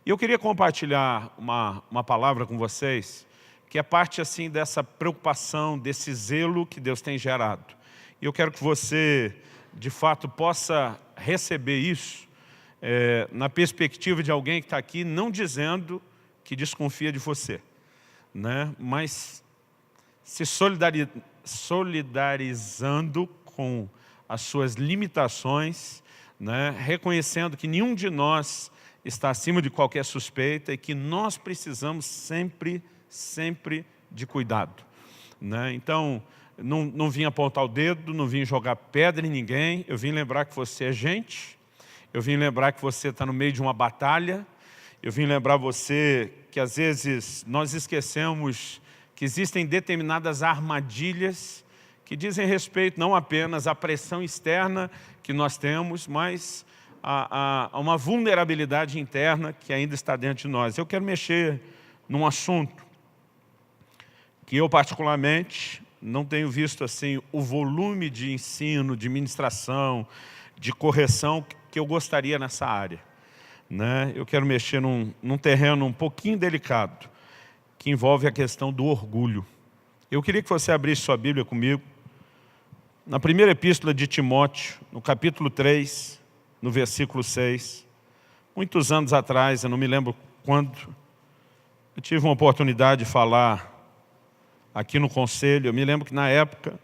E eu queria compartilhar uma palavra com vocês, que é parte assim dessa preocupação, desse zelo que Deus tem gerado. E eu quero que você, de fato, possa receber isso na perspectiva de alguém que está aqui, não dizendo que desconfia de você, né? Mas se solidarizando com as suas limitações, né? Reconhecendo que nenhum de nós está acima de qualquer suspeita e que nós precisamos sempre de cuidado, né? Então, não vim apontar o dedo, não vim jogar pedra em ninguém, eu vim lembrar que você é gente, eu vim lembrar que você está no meio de uma batalha, eu vim lembrar você que às vezes nós esquecemos que existem determinadas armadilhas que dizem respeito não apenas à pressão externa que nós temos, mas a uma vulnerabilidade interna que ainda está dentro de nós. Eu quero mexer num assunto que eu particularmente não tenho visto assim o volume de ensino, de ministração, de correção que eu gostaria nessa área, né? Eu quero mexer num terreno um pouquinho delicado, que envolve a questão do orgulho. Eu queria que você abrisse sua Bíblia comigo, na primeira epístola de Timóteo, no capítulo 3, no versículo 6. Muitos anos atrás, eu não me lembro quando, eu tive uma oportunidade de falar aqui no conselho. Eu me lembro que na época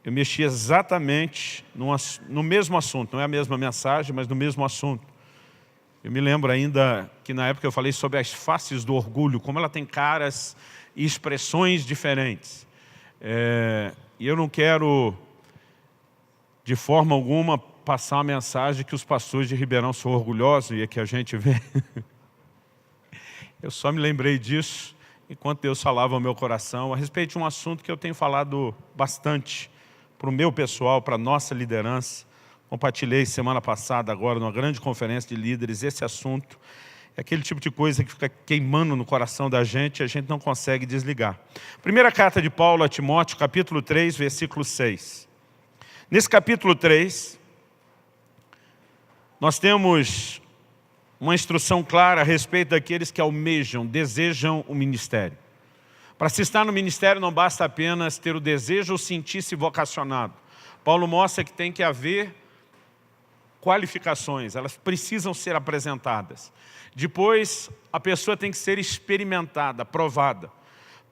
eu mexi exatamente no mesmo assunto, não é a mesma mensagem, mas no mesmo assunto. Eu me lembro ainda que na época eu falei sobre as faces do orgulho, como ela tem caras e expressões diferentes. E eu não quero, de forma alguma, passar uma mensagem que os pastores de Ribeirão são orgulhosos e é que a gente vê. Eu só me lembrei disso enquanto Deus falava ao meu coração a respeito de um assunto que eu tenho falado bastante para o meu pessoal, para a nossa liderança. Compartilhei semana passada, agora, numa grande conferência de líderes, esse assunto. É aquele tipo de coisa que fica queimando no coração da gente e a gente não consegue desligar. Primeira carta de Paulo a Timóteo, capítulo 3, versículo 6. Nesse capítulo 3, nós temos uma instrução clara a respeito daqueles que almejam, desejam o ministério. Para se estar no ministério não basta apenas ter o desejo ou sentir-se vocacionado. Paulo mostra que tem que haver qualificações, elas precisam ser apresentadas. Depois, a pessoa tem que ser experimentada, provada,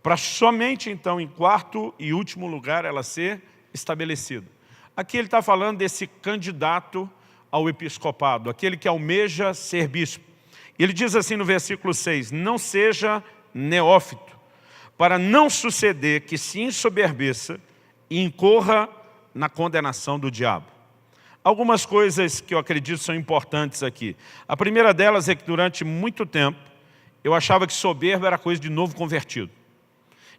para somente então, em quarto e último lugar, ela ser estabelecida. Aqui ele está falando desse candidato ao episcopado, aquele que almeja ser bispo. Ele diz assim no versículo 6, não seja neófito, para não suceder que se ensoberbeça e incorra na condenação do diabo. Algumas coisas que eu acredito são importantes aqui. A primeira delas é que durante muito tempo eu achava que soberba era coisa de novo convertido.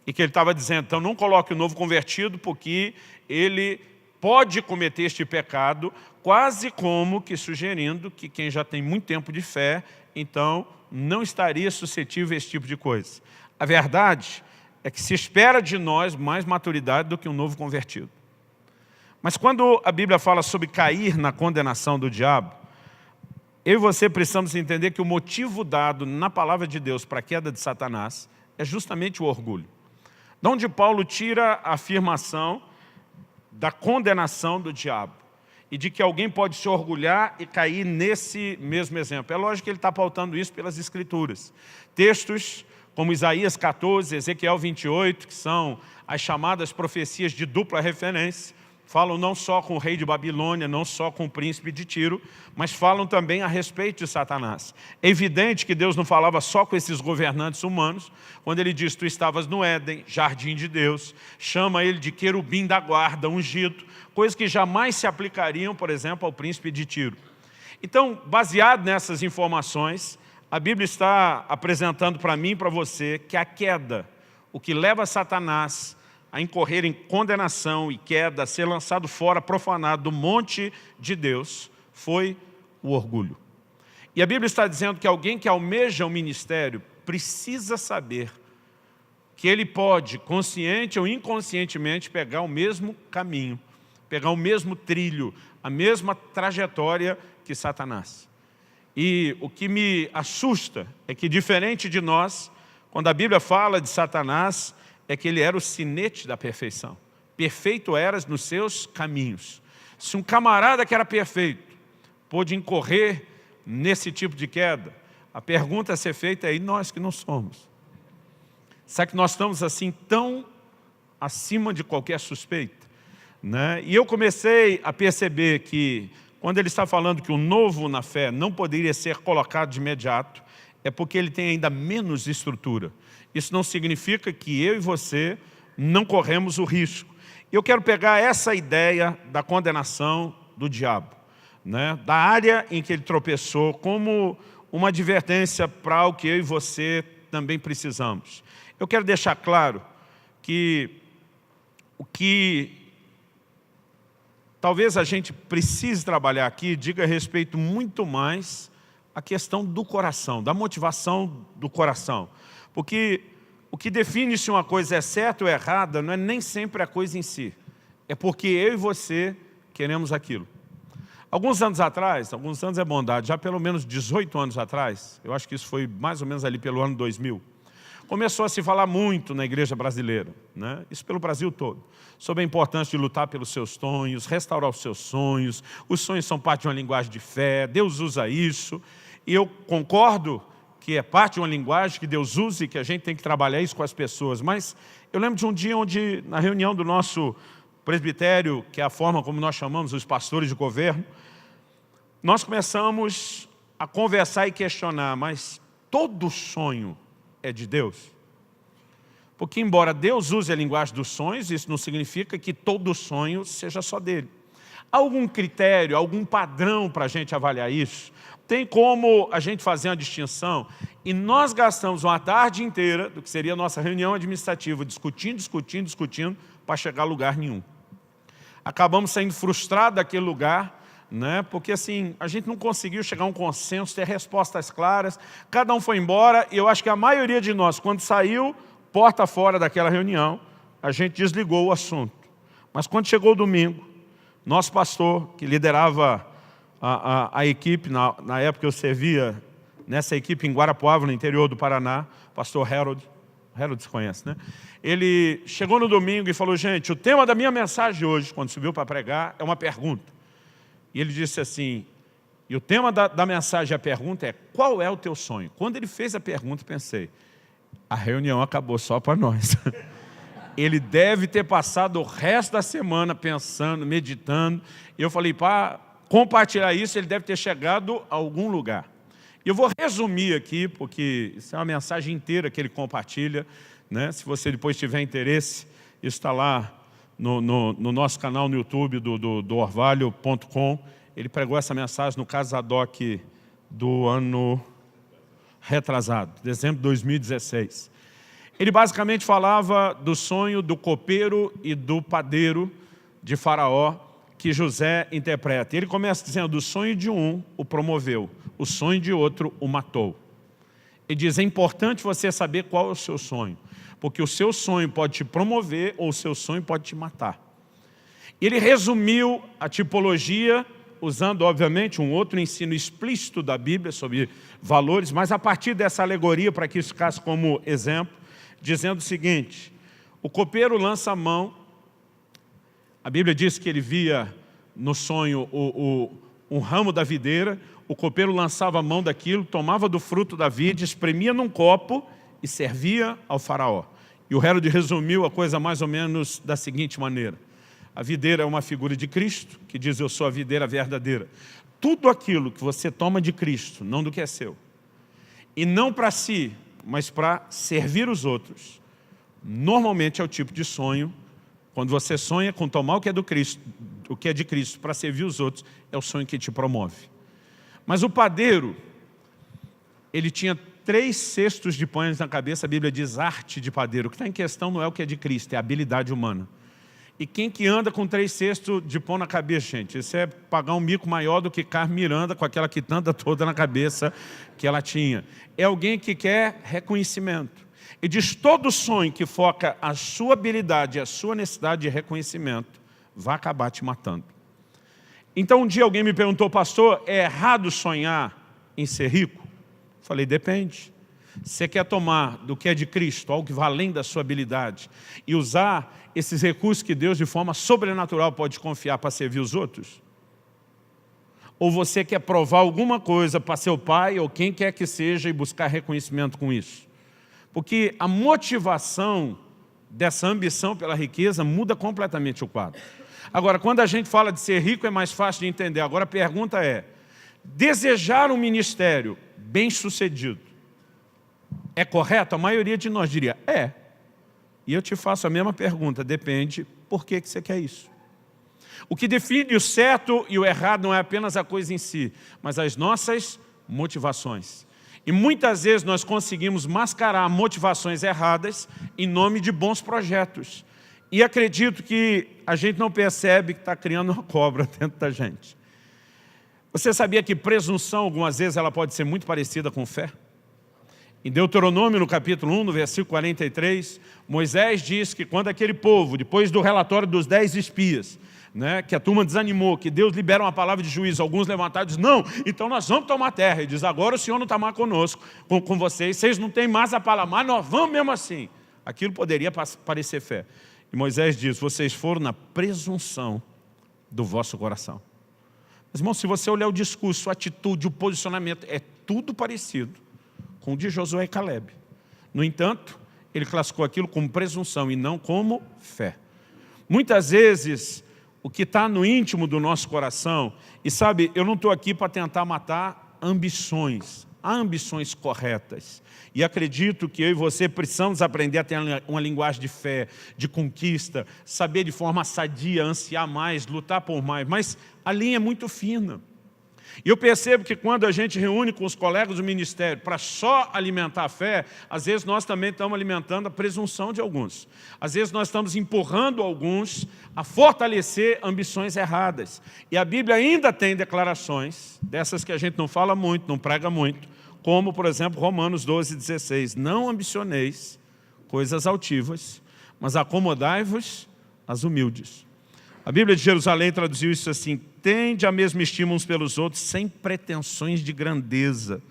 E que ele estava dizendo, então não coloque o novo convertido porque ele pode cometer este pecado, quase como que sugerindo que quem já tem muito tempo de fé, então não estaria suscetível a esse tipo de coisa. A verdade é que se espera de nós mais maturidade do que um novo convertido. Mas quando a Bíblia fala sobre cair na condenação do diabo, eu e você precisamos entender que o motivo dado na palavra de Deus para a queda de Satanás é justamente o orgulho. De onde Paulo tira a afirmação da condenação do diabo e de que alguém pode se orgulhar e cair nesse mesmo exemplo. É lógico que ele está pautando isso pelas Escrituras. Textos como Isaías 14, Ezequiel 28, que são as chamadas profecias de dupla referência, falam não só com o rei de Babilônia, não só com o príncipe de Tiro, mas falam também a respeito de Satanás. É evidente que Deus não falava só com esses governantes humanos, quando ele diz, tu estavas no Éden, jardim de Deus, chama ele de querubim da guarda, ungido, coisas que jamais se aplicariam, por exemplo, ao príncipe de Tiro. Então, baseado nessas informações, a Bíblia está apresentando para mim e para você que a queda, o que leva Satanás a incorrer em condenação e queda, a ser lançado fora, profanado do monte de Deus, foi o orgulho. E a Bíblia está dizendo que alguém que almeja o ministério precisa saber que ele pode, consciente ou inconscientemente, pegar o mesmo caminho, pegar o mesmo trilho, a mesma trajetória que Satanás. E o que me assusta é que, diferente de nós, quando a Bíblia fala de Satanás, é que ele era o sinete da perfeição. Perfeito eras nos seus caminhos. Se um camarada que era perfeito pôde incorrer nesse tipo de queda, a pergunta a ser feita é: e nós que não somos? Será que nós estamos assim tão acima de qualquer suspeita? Né? E eu comecei a perceber que, quando ele está falando que o novo na fé não poderia ser colocado de imediato, é porque ele tem ainda menos estrutura. Isso não significa que eu e você não corremos o risco. Eu quero pegar essa ideia da condenação do diabo, né, da área em que ele tropeçou, como uma advertência para o que eu e você também precisamos. Eu quero deixar claro que o que talvez a gente precise trabalhar aqui diga respeito muito mais à questão do coração, da motivação do coração. Porque o que define se uma coisa é certa ou errada não é nem sempre a coisa em si. É porque eu e você queremos aquilo. Alguns anos atrás, alguns anos é bondade, já pelo menos 18 anos atrás, eu acho que isso foi mais ou menos ali pelo ano 2000, começou a se falar muito na igreja brasileira, né? Isso pelo Brasil todo, sobre a importância de lutar pelos seus sonhos, restaurar os seus sonhos são parte de uma linguagem de fé, Deus usa isso, e eu concordo que é parte de uma linguagem que Deus usa e que a gente tem que trabalhar isso com as pessoas. Mas eu lembro de um dia onde, na reunião do nosso presbitério, que é a forma como nós chamamos os pastores de governo, nós começamos a conversar e questionar: mas todo sonho é de Deus? Porque embora Deus use a linguagem dos sonhos, isso não significa que todo sonho seja só dele. Há algum critério, algum padrão para a gente avaliar isso? Tem como a gente fazer uma distinção? E nós gastamos uma tarde inteira, do que seria a nossa reunião administrativa, discutindo, para chegar a lugar nenhum. Acabamos saindo frustrados daquele lugar, né? Porque assim, a gente não conseguiu chegar a um consenso, ter respostas claras, cada um foi embora, e eu acho que a maioria de nós, quando saiu, porta fora daquela reunião, a gente desligou o assunto. Mas quando chegou o domingo, nosso pastor, que liderava a equipe, na época eu servia nessa equipe em Guarapuava, no interior do Paraná, pastor Harold se conhece, né? Ele chegou no domingo e falou: gente, o tema da minha mensagem hoje, quando subiu para pregar, é uma pergunta. E ele disse assim, e o tema da mensagem, a pergunta é: qual é o teu sonho? Quando ele fez a pergunta, pensei, a reunião acabou só para nós. Ele deve ter passado o resto da semana pensando, meditando. E eu falei, para compartilhar isso, ele deve ter chegado a algum lugar. E eu vou resumir aqui, porque isso é uma mensagem inteira que ele compartilha, né? Se você depois tiver interesse, isso está lá no nosso canal no YouTube do orvalho.com. Ele pregou essa mensagem no Casadoc do ano retrasado, dezembro de 2016. Ele basicamente falava do sonho do copeiro e do padeiro de Faraó, que José interpreta. Ele começa dizendo: o sonho de um o promoveu, o sonho de outro o matou. Ele diz: é importante você saber qual é o seu sonho, porque o seu sonho pode te promover ou o seu sonho pode te matar. Ele resumiu a tipologia, usando obviamente um outro ensino explícito da Bíblia sobre valores, mas a partir dessa alegoria, para que isso ficasse como exemplo, dizendo o seguinte: o copeiro lança a mão, a Bíblia diz que ele via no sonho um ramo da videira, o copeiro lançava a mão daquilo, tomava do fruto da vide, espremia num copo e servia ao faraó. E o Harold resumiu a coisa mais ou menos da seguinte maneira: a videira é uma figura de Cristo, que diz: eu sou a videira verdadeira. Tudo aquilo que você toma de Cristo, não do que é seu, e não para si, mas para servir os outros, normalmente é o tipo de sonho. Quando você sonha com tomar o que é do Cristo, o que é de Cristo, para servir os outros, é o sonho que te promove. Mas o padeiro, ele tinha 3 cestos de pães na cabeça. A Bíblia diz arte de padeiro. O que está em questão não é o que é de Cristo, é a habilidade humana. E quem que anda com 3 cestos de pão na cabeça, gente? Isso é pagar um mico maior do que Carmen Miranda com aquela quitanda toda na cabeça que ela tinha. É alguém que quer reconhecimento. E diz: todo sonho que foca a sua habilidade, a sua necessidade de reconhecimento, vai acabar te matando. Então um dia alguém me perguntou: pastor, é errado sonhar em ser rico? Falei, depende. Você quer tomar do que é de Cristo, algo que vai além da sua habilidade, e usar esses recursos que Deus, de forma sobrenatural, pode confiar para servir os outros? Ou você quer provar alguma coisa para seu pai ou quem quer que seja e buscar reconhecimento com isso? Porque a motivação dessa ambição pela riqueza muda completamente o quadro. Agora, quando a gente fala de ser rico, é mais fácil de entender. Agora a pergunta é, desejar um ministério bem-sucedido é correto? A maioria de nós diria, é. E eu te faço a mesma pergunta, depende por que você quer isso. O que define o certo e o errado não é apenas a coisa em si, mas as nossas motivações. E muitas vezes nós conseguimos mascarar motivações erradas em nome de bons projetos. E acredito que a gente não percebe que está criando uma cobra dentro da gente. Você sabia que presunção, algumas vezes, ela pode ser muito parecida com fé? Em Deuteronômio, no capítulo 1, no versículo 43, Moisés diz que quando aquele povo, depois do relatório dos 10 espias, que a turma desanimou, que Deus libera uma palavra de juízo, alguns levantaram e dizem, não, então nós vamos tomar terra. Ele diz, agora o Senhor não está mais conosco, com vocês não têm mais a palavra, mas nós vamos mesmo assim. Aquilo poderia parecer fé. E Moisés diz, vocês foram na presunção do vosso coração. Mas, irmão, se você olhar o discurso, a atitude, o posicionamento, é tudo parecido com o de Josué e Caleb. No entanto, ele classificou aquilo como presunção e não como fé. Muitas vezes, o que está no íntimo do nosso coração, e sabe, eu não estou aqui para tentar matar ambições. Há ambições corretas. E acredito que eu e você precisamos aprender a ter uma linguagem de fé, de conquista, saber de forma sadia, ansiar mais, lutar por mais. Mas a linha é muito fina. E eu percebo que quando a gente reúne com os colegas do ministério para só alimentar a fé, às vezes nós também estamos alimentando a presunção de alguns. Às vezes nós estamos empurrando alguns a fortalecer ambições erradas. E a Bíblia ainda tem declarações, dessas que a gente não fala muito, não prega muito, como, por exemplo, Romanos 12:16. Não ambicioneis coisas altivas, mas acomodai-vos às humildes. A Bíblia de Jerusalém traduziu isso assim, tende a mesma estima uns pelos outros, sem pretensões de grandeza,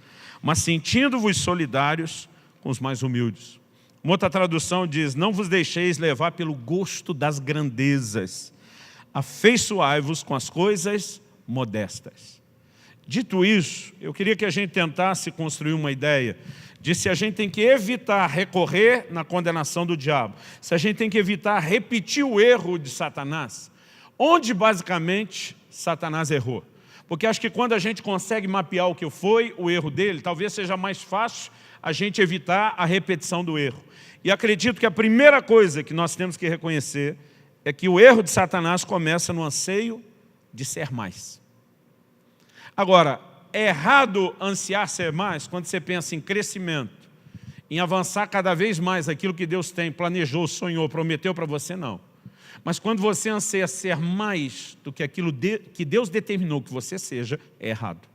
mas sentindo-vos solidários com os mais humildes. Uma outra tradução diz, não vos deixeis levar pelo gosto das grandezas, afeiçoai-vos com as coisas modestas. Dito isso, eu queria que a gente tentasse construir uma ideia de se a gente tem que evitar recorrer na condenação do diabo, se a gente tem que evitar repetir o erro de Satanás. Onde, basicamente, Satanás errou? Porque acho que quando a gente consegue mapear o que foi o erro dele, talvez seja mais fácil a gente evitar a repetição do erro. E acredito que a primeira coisa que nós temos que reconhecer é que o erro de Satanás começa no anseio de ser mais. Agora, é errado ansiar ser mais quando você pensa em crescimento, em avançar cada vez mais aquilo que Deus tem, planejou, sonhou, prometeu para você, não. Mas quando você anseia ser mais do que aquilo que Deus determinou que você seja, é errado.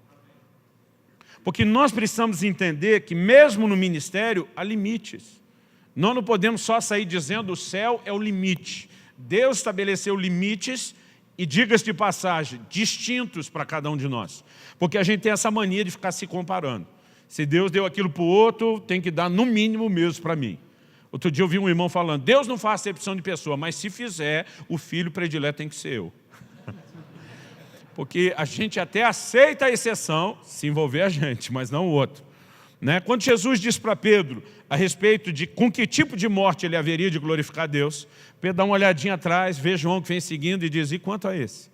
Porque nós precisamos entender que mesmo no ministério há limites. Nós não podemos só sair dizendo o céu é o limite. Deus estabeleceu limites e, diga-se de passagem, distintos para cada um de nós. Porque a gente tem essa mania de ficar se comparando. Se Deus deu aquilo para o outro, tem que dar no mínimo o mesmo para mim. Outro dia eu vi um irmão falando, Deus não faz acepção de pessoa, mas se fizer, o filho predileto tem que ser eu. Porque a gente até aceita a exceção se envolver a gente, mas não o outro. Quando Jesus disse para Pedro a respeito de com que tipo de morte ele haveria de glorificar Deus, Pedro dá uma olhadinha atrás, vê João que vem seguindo e diz, e quanto a esse?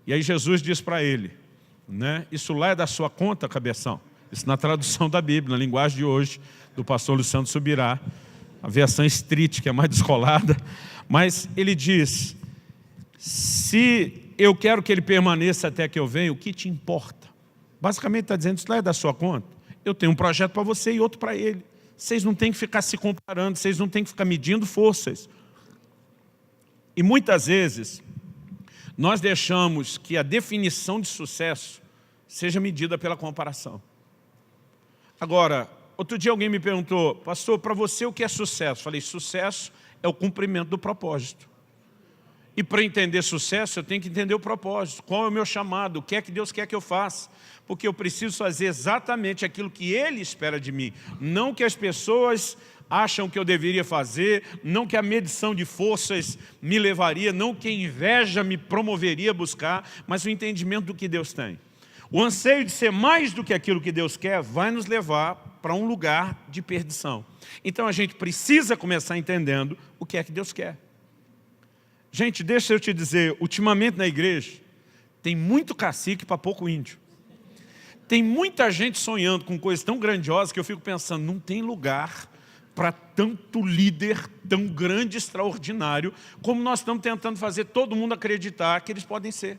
E aí Jesus diz para ele, isso lá é da sua conta, cabeção. Isso na tradução da Bíblia, na linguagem de hoje, do pastor Luciano Subirá, a versão street, que é mais descolada, mas ele diz, se eu quero que ele permaneça até que eu venha, o que te importa? Basicamente está dizendo, isso lá é da sua conta. Eu tenho um projeto para você e outro para ele. Vocês não têm que ficar se comparando, vocês não têm que ficar medindo forças. E muitas vezes, nós deixamos que a definição de sucesso seja medida pela comparação. Agora, outro dia alguém me perguntou, pastor, para você o que é sucesso? Falei, sucesso é o cumprimento do propósito. E para entender sucesso, eu tenho que entender o propósito. Qual é o meu chamado? O que é que Deus quer que eu faça? Porque eu preciso fazer exatamente aquilo que Ele espera de mim. Não que as pessoas acham que eu deveria fazer, não que a medição de forças me levaria, não que a inveja me promoveria a buscar, mas o entendimento do que Deus tem. O anseio de ser mais do que aquilo que Deus quer vai nos levar para um lugar de perdição. Então a gente precisa começar entendendo o que é que Deus quer. Gente, deixa eu te dizer, ultimamente na igreja, tem muito cacique para pouco índio. Tem muita gente sonhando com coisas tão grandiosas que eu fico pensando, não tem lugar para tanto líder tão grande, extraordinário, como nós estamos tentando fazer todo mundo acreditar que eles podem ser.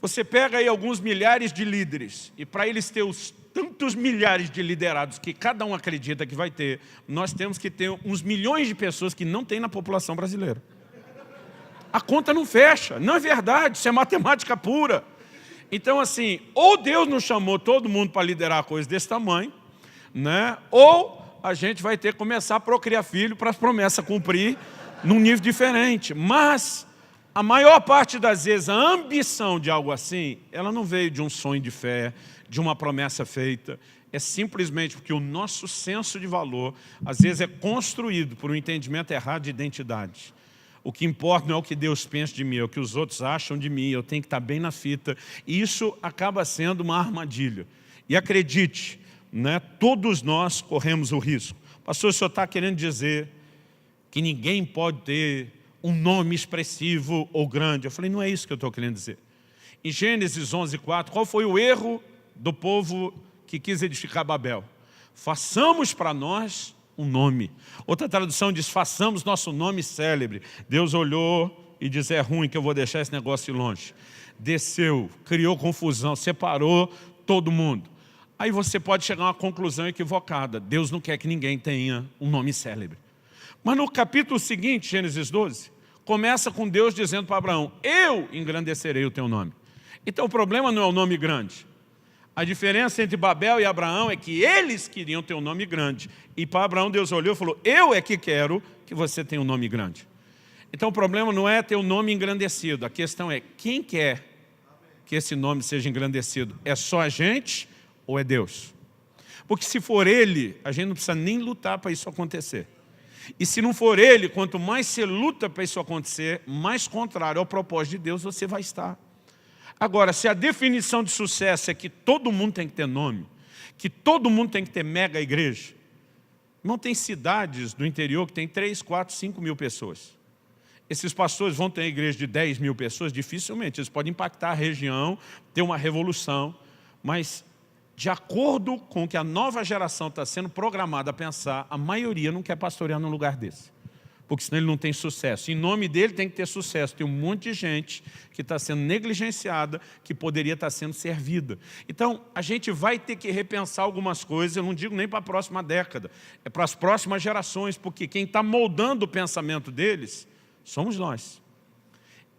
Você pega aí alguns milhares de líderes, e para eles ter os tantos milhares de liderados que cada um acredita que vai ter, nós temos que ter uns milhões de pessoas que não tem na população brasileira. A conta não fecha, não é verdade, isso é matemática pura. Então assim, ou Deus nos chamou todo mundo para liderar coisas desse tamanho, né? Ou a gente vai ter que começar a procriar filho para as promessas cumprir num nível diferente. Mas a maior parte das vezes a ambição de algo assim, ela não veio de um sonho de fé, de uma promessa feita. É simplesmente porque o nosso senso de valor, às vezes, é construído por um entendimento errado de identidade. O que importa não é o que Deus pensa de mim, é o que os outros acham de mim, eu tenho que estar bem na fita. E isso acaba sendo uma armadilha. E acredite, né, todos nós corremos o risco. Pastor, o senhor está querendo dizer que ninguém pode ter um nome expressivo ou grande. Eu falei, não é isso que eu estou querendo dizer. Em Gênesis 11:4, qual foi o erro do povo que quis edificar Babel? Façamos para nós um nome. Outra tradução diz, façamos nosso nome célebre. Deus olhou e disse, é ruim que eu vou deixar esse negócio longe. Desceu, criou confusão, separou todo mundo. Aí você pode chegar a uma conclusão equivocada. Deus não quer que ninguém tenha um nome célebre. Mas no capítulo seguinte, Gênesis 12, começa com Deus dizendo para Abraão, eu engrandecerei o teu nome. Então o problema não é o nome grande. A diferença entre Babel e Abraão é que eles queriam ter um nome grande. E para Abraão Deus olhou e falou, eu é que quero que você tenha um nome grande. Então o problema não é ter um nome engrandecido. A questão é quem quer que esse nome seja engrandecido. É só a gente ou é Deus? Porque se for Ele, a gente não precisa nem lutar para isso acontecer. E se não for Ele, quanto mais você luta para isso acontecer, mais contrário ao propósito de Deus você vai estar. Agora, se a definição de sucesso é que todo mundo tem que ter nome, que todo mundo tem que ter mega igreja, não tem cidades do interior que tem 3, 4, 5 mil pessoas. Esses pastores vão ter igreja de 10 mil pessoas? Dificilmente, eles podem impactar a região, ter uma revolução, mas de acordo com o que a nova geração está sendo programada a pensar, a maioria não quer pastorear num lugar desse. Porque senão ele não tem sucesso. Em nome dele tem que ter sucesso. Tem um monte de gente que está sendo negligenciada, que poderia estar sendo servida. Então, a gente vai ter que repensar algumas coisas, eu não digo nem para a próxima década, é para as próximas gerações, porque quem está moldando o pensamento deles somos nós.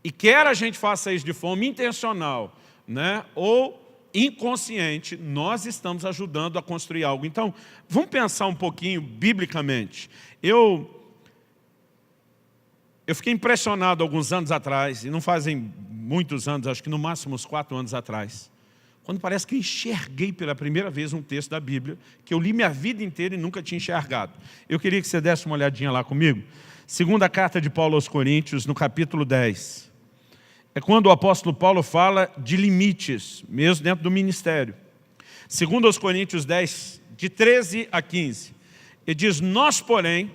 E quer a gente faça isso de forma intencional, né, ou inconsciente, nós estamos ajudando a construir algo. Então, vamos pensar um pouquinho biblicamente. Eu fiquei impressionado alguns anos atrás, e não fazem muitos anos, acho que no máximo uns 4 anos atrás, quando parece que eu enxerguei pela primeira vez um texto da Bíblia, que eu li minha vida inteira e nunca tinha enxergado. Eu queria que você desse uma olhadinha lá comigo. Segunda carta de Paulo aos Coríntios, no capítulo 10. É quando o apóstolo Paulo fala de limites, mesmo dentro do ministério. Segundo aos Coríntios 10, de 13 a 15. Ele diz, nós, porém,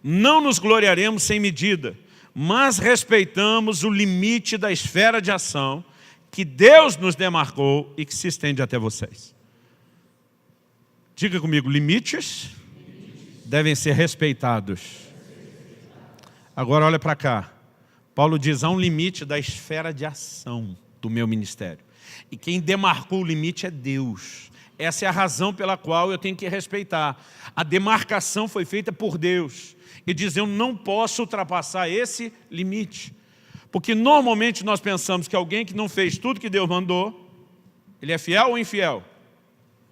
não nos gloriaremos sem medida, mas respeitamos o limite da esfera de ação que Deus nos demarcou e que se estende até vocês. Diga comigo, limites devem ser respeitados. Agora olha para cá. Paulo diz, há um limite da esfera de ação do meu ministério. E quem demarcou o limite é Deus. Essa é a razão pela qual eu tenho que respeitar. A demarcação foi feita por Deus. E diz, eu não posso ultrapassar esse limite. Porque normalmente nós pensamos que alguém que não fez tudo que Deus mandou, ele é fiel ou infiel?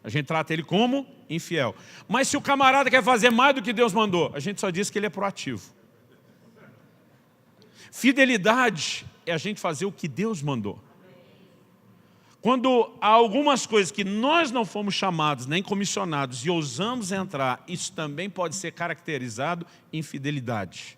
A gente trata ele como infiel. Mas se o camarada quer fazer mais do que Deus mandou, a gente só diz que ele é proativo. Fidelidade é a gente fazer o que Deus mandou. Quando há algumas coisas que nós não fomos chamados, nem comissionados, e ousamos entrar, isso também pode ser caracterizado em fidelidade.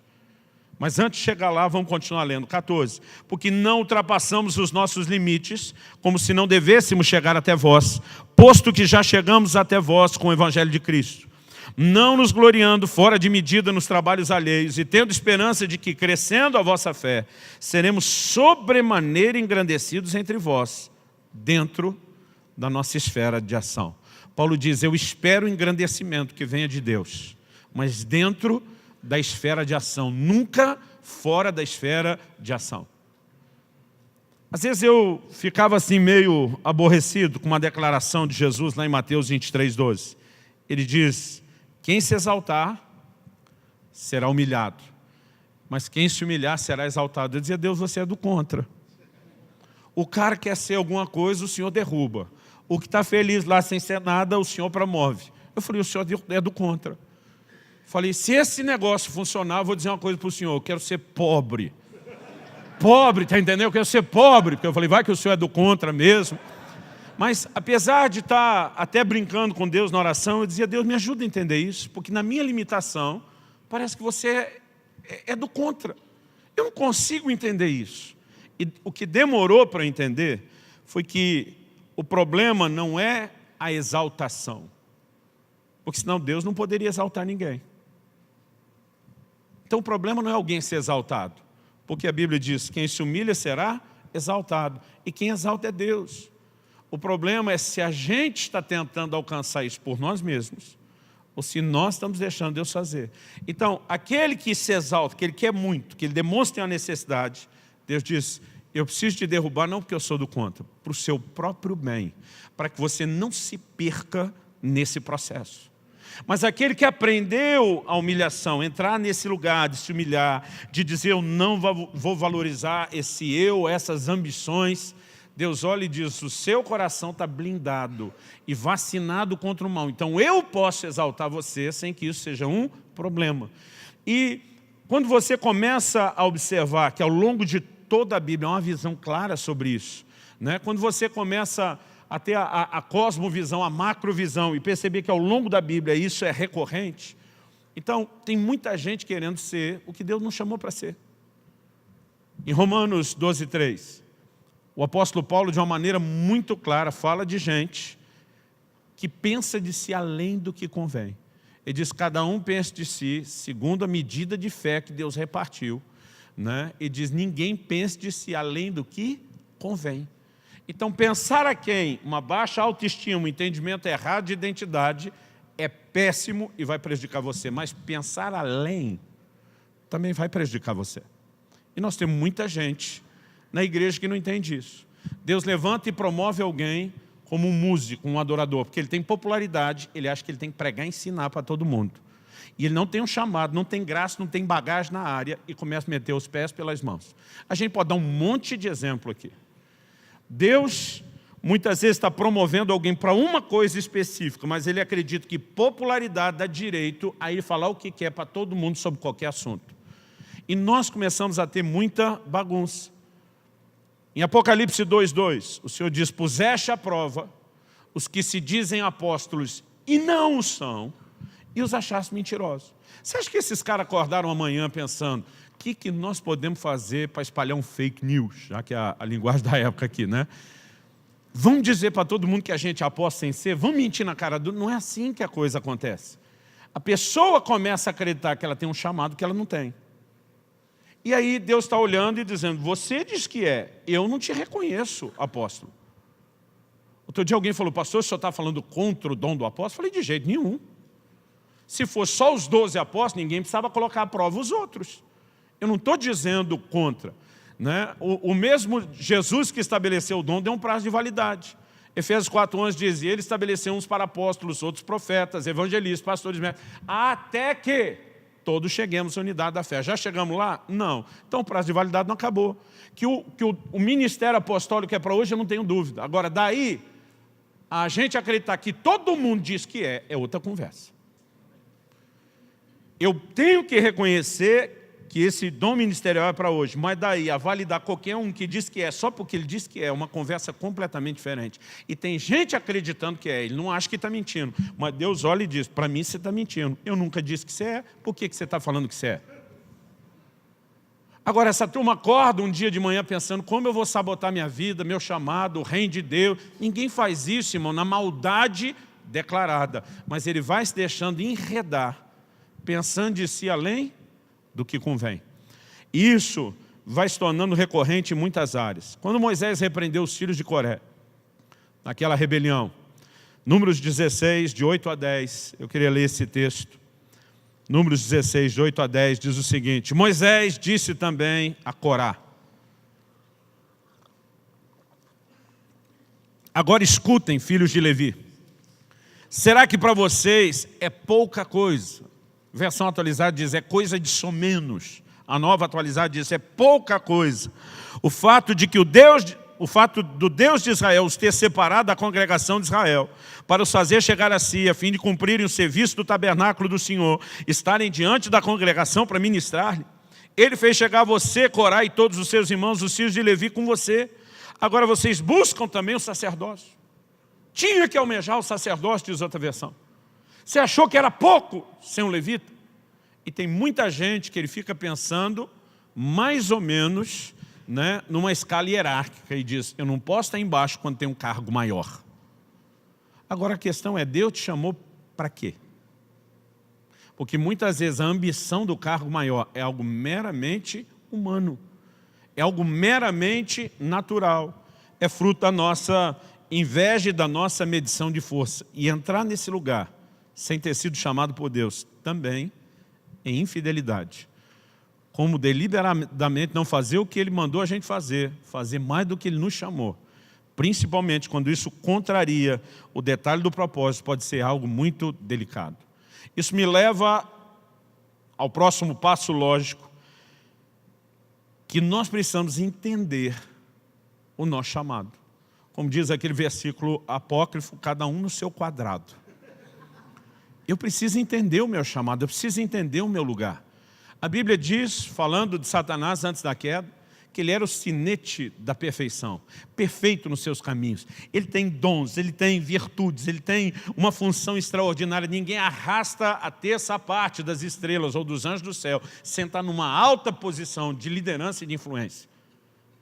Mas antes de chegar lá, vamos continuar lendo. 14. Porque não ultrapassamos os nossos limites, como se não devêssemos chegar até vós, posto que já chegamos até vós com o Evangelho de Cristo. Não nos gloriando fora de medida nos trabalhos alheios, e tendo esperança de que, crescendo a vossa fé, seremos sobremaneira engrandecidos entre vós, dentro da nossa esfera de ação. Paulo diz, eu espero o engrandecimento que venha de Deus, mas dentro da esfera de ação, nunca fora da esfera de ação. Às vezes eu ficava assim meio aborrecido com uma declaração de Jesus lá em Mateus 23:12. Ele diz, quem se exaltar será humilhado, mas quem se humilhar será exaltado. Eu dizia, Deus, você é do contra. O cara quer ser alguma coisa, o Senhor derruba. O que está feliz lá sem ser nada, o Senhor promove. Eu falei, o Senhor é do contra. Falei, se esse negócio funcionar, eu vou dizer uma coisa para o Senhor, eu quero ser pobre. Pobre, está entendendo? Eu quero ser pobre, porque eu falei, vai que o Senhor é do contra mesmo. Mas apesar de estar até brincando com Deus na oração, eu dizia, Deus, me ajuda a entender isso, porque na minha limitação, parece que você é do contra. Eu não consigo entender isso. E o que demorou para entender foi que o problema não é a exaltação. Porque senão Deus não poderia exaltar ninguém. Então o problema não é alguém ser exaltado. Porque a Bíblia diz, quem se humilha será exaltado. E quem exalta é Deus. O problema é se a gente está tentando alcançar isso por nós mesmos, ou se nós estamos deixando Deus fazer. Então, aquele que se exalta, que ele quer muito, que ele demonstra a necessidade, Deus diz, eu preciso te derrubar não porque eu sou do contra, para o seu próprio bem, para que você não se perca nesse processo. Mas aquele que aprendeu a humilhação, entrar nesse lugar de se humilhar, de dizer eu não vou valorizar esse eu, essas ambições, Deus olha e diz, o seu coração está blindado e vacinado contra o mal. Então eu posso exaltar você sem que isso seja um problema. E quando você começa a observar que ao longo de toda a Bíblia há uma visão clara sobre isso, né? Quando você começa a ter a cosmovisão, a macrovisão e perceber que ao longo da Bíblia isso é recorrente, então tem muita gente querendo ser o que Deus não chamou para ser. Em Romanos 12:3, o apóstolo Paulo, de uma maneira muito clara, fala de gente que pensa de si além do que convém. Ele diz, cada um pensa de si segundo a medida de fé que Deus repartiu, né? E diz, ninguém pense de si além do que convém. Então, pensar a quem uma baixa autoestima, um entendimento errado de identidade, é péssimo e vai prejudicar você. Mas pensar além também vai prejudicar você. E nós temos muita gente na igreja que não entende isso. Deus levanta e promove alguém como um músico, um adorador, porque ele tem popularidade, ele acha que ele tem que pregar e ensinar para todo mundo. E ele não tem um chamado, não tem graça, não tem bagagem na área e começa a meter os pés pelas mãos. A gente pode dar um monte de exemplo aqui. Deus muitas vezes está promovendo alguém para uma coisa específica, mas ele acredita que popularidade dá direito a ele falar o que quer para todo mundo sobre qualquer assunto. E nós começamos a ter muita bagunça. Em Apocalipse 2:2, o Senhor diz, puseste à prova os que se dizem apóstolos e não o são, e os achaste mentirosos. Você acha que esses caras acordaram amanhã pensando, o que nós podemos fazer para espalhar um fake news, já que é a linguagem da época aqui, né? Vamos dizer para todo mundo que a gente aposta sem ser? Vamos mentir na cara do... Não é assim que a coisa acontece. A pessoa começa a acreditar que ela tem um chamado que ela não tem. E aí Deus está olhando e dizendo, você diz que é, eu não te reconheço, apóstolo. Outro dia alguém falou, pastor, o senhor está falando contra o dom do apóstolo? Eu falei, de jeito nenhum. Se fosse só os 12 apóstolos, ninguém precisava colocar à prova os outros. Eu não estou dizendo contra, né? O mesmo Jesus que estabeleceu o dom deu um prazo de validade. Efésios 4:11 diz, ele estabeleceu uns para apóstolos, outros profetas, evangelistas, pastores, mestres, até que todos cheguemos à unidade da fé. Já chegamos lá? Não. Então o prazo de validade não acabou. Que o ministério apostólico é para hoje, eu não tenho dúvida. Agora, daí, a gente acreditar que todo mundo diz que é outra conversa. Eu tenho que reconhecer que esse dom ministerial é para hoje, mas daí a validar qualquer um que diz que é, só porque ele diz que é, uma conversa completamente diferente. E tem gente acreditando que é, ele não acha que está mentindo, mas Deus olha e diz, para mim você está mentindo, eu nunca disse que você é, por que você está falando que você é? Agora, essa turma acorda um dia de manhã pensando como eu vou sabotar minha vida, meu chamado, o reino de Deus. Ninguém faz isso, irmão, na maldade declarada. Mas ele vai se deixando enredar, pensando de si além do que convém. Isso vai se tornando recorrente em muitas áreas. Quando Moisés repreendeu os filhos de Coré, naquela rebelião, Números 16, de 8 a 10, eu queria ler esse texto. Números 16, de 8 a 10, diz o seguinte: Moisés disse também a Corá: agora escutem, filhos de Levi, será que para vocês é pouca coisa? A versão atualizada diz, é coisa de somenos. A nova atualizada diz, é pouca coisa. O fato do Deus de Israel os ter separado da congregação de Israel, para os fazer chegar a si, a fim de cumprirem o serviço do tabernáculo do Senhor, estarem diante da congregação para ministrar-lhe. Ele fez chegar a você, Corá, e todos os seus irmãos, os filhos de Levi, com você. Agora vocês buscam também o sacerdócio. Tinha que almejar o sacerdócio, diz outra versão. Você achou que era pouco ser um levita? E tem muita gente que ele fica pensando mais ou menos, né, numa escala hierárquica e diz, eu não posso estar embaixo quando tem um cargo maior. Agora a questão é, Deus te chamou para quê? Porque muitas vezes a ambição do cargo maior é algo meramente humano, é algo meramente natural, é fruto da nossa inveja e da nossa medição de força. E entrar nesse lugar, sem ter sido chamado por Deus, também é infidelidade. Como deliberadamente não fazer o que Ele mandou a gente fazer mais do que Ele nos chamou. Principalmente quando isso contraria o detalhe do propósito, pode ser algo muito delicado. Isso me leva ao próximo passo lógico, que nós precisamos entender o nosso chamado. Como diz aquele versículo apócrifo, cada um no seu quadrado. Eu preciso entender o meu chamado, eu preciso entender o meu lugar. A Bíblia diz, falando de Satanás antes da queda, que ele era o sinete da perfeição, perfeito nos seus caminhos. Ele tem dons, ele tem virtudes, ele tem uma função extraordinária. Ninguém arrasta a terça parte das estrelas ou dos anjos do céu, sentar numa alta posição de liderança e de influência.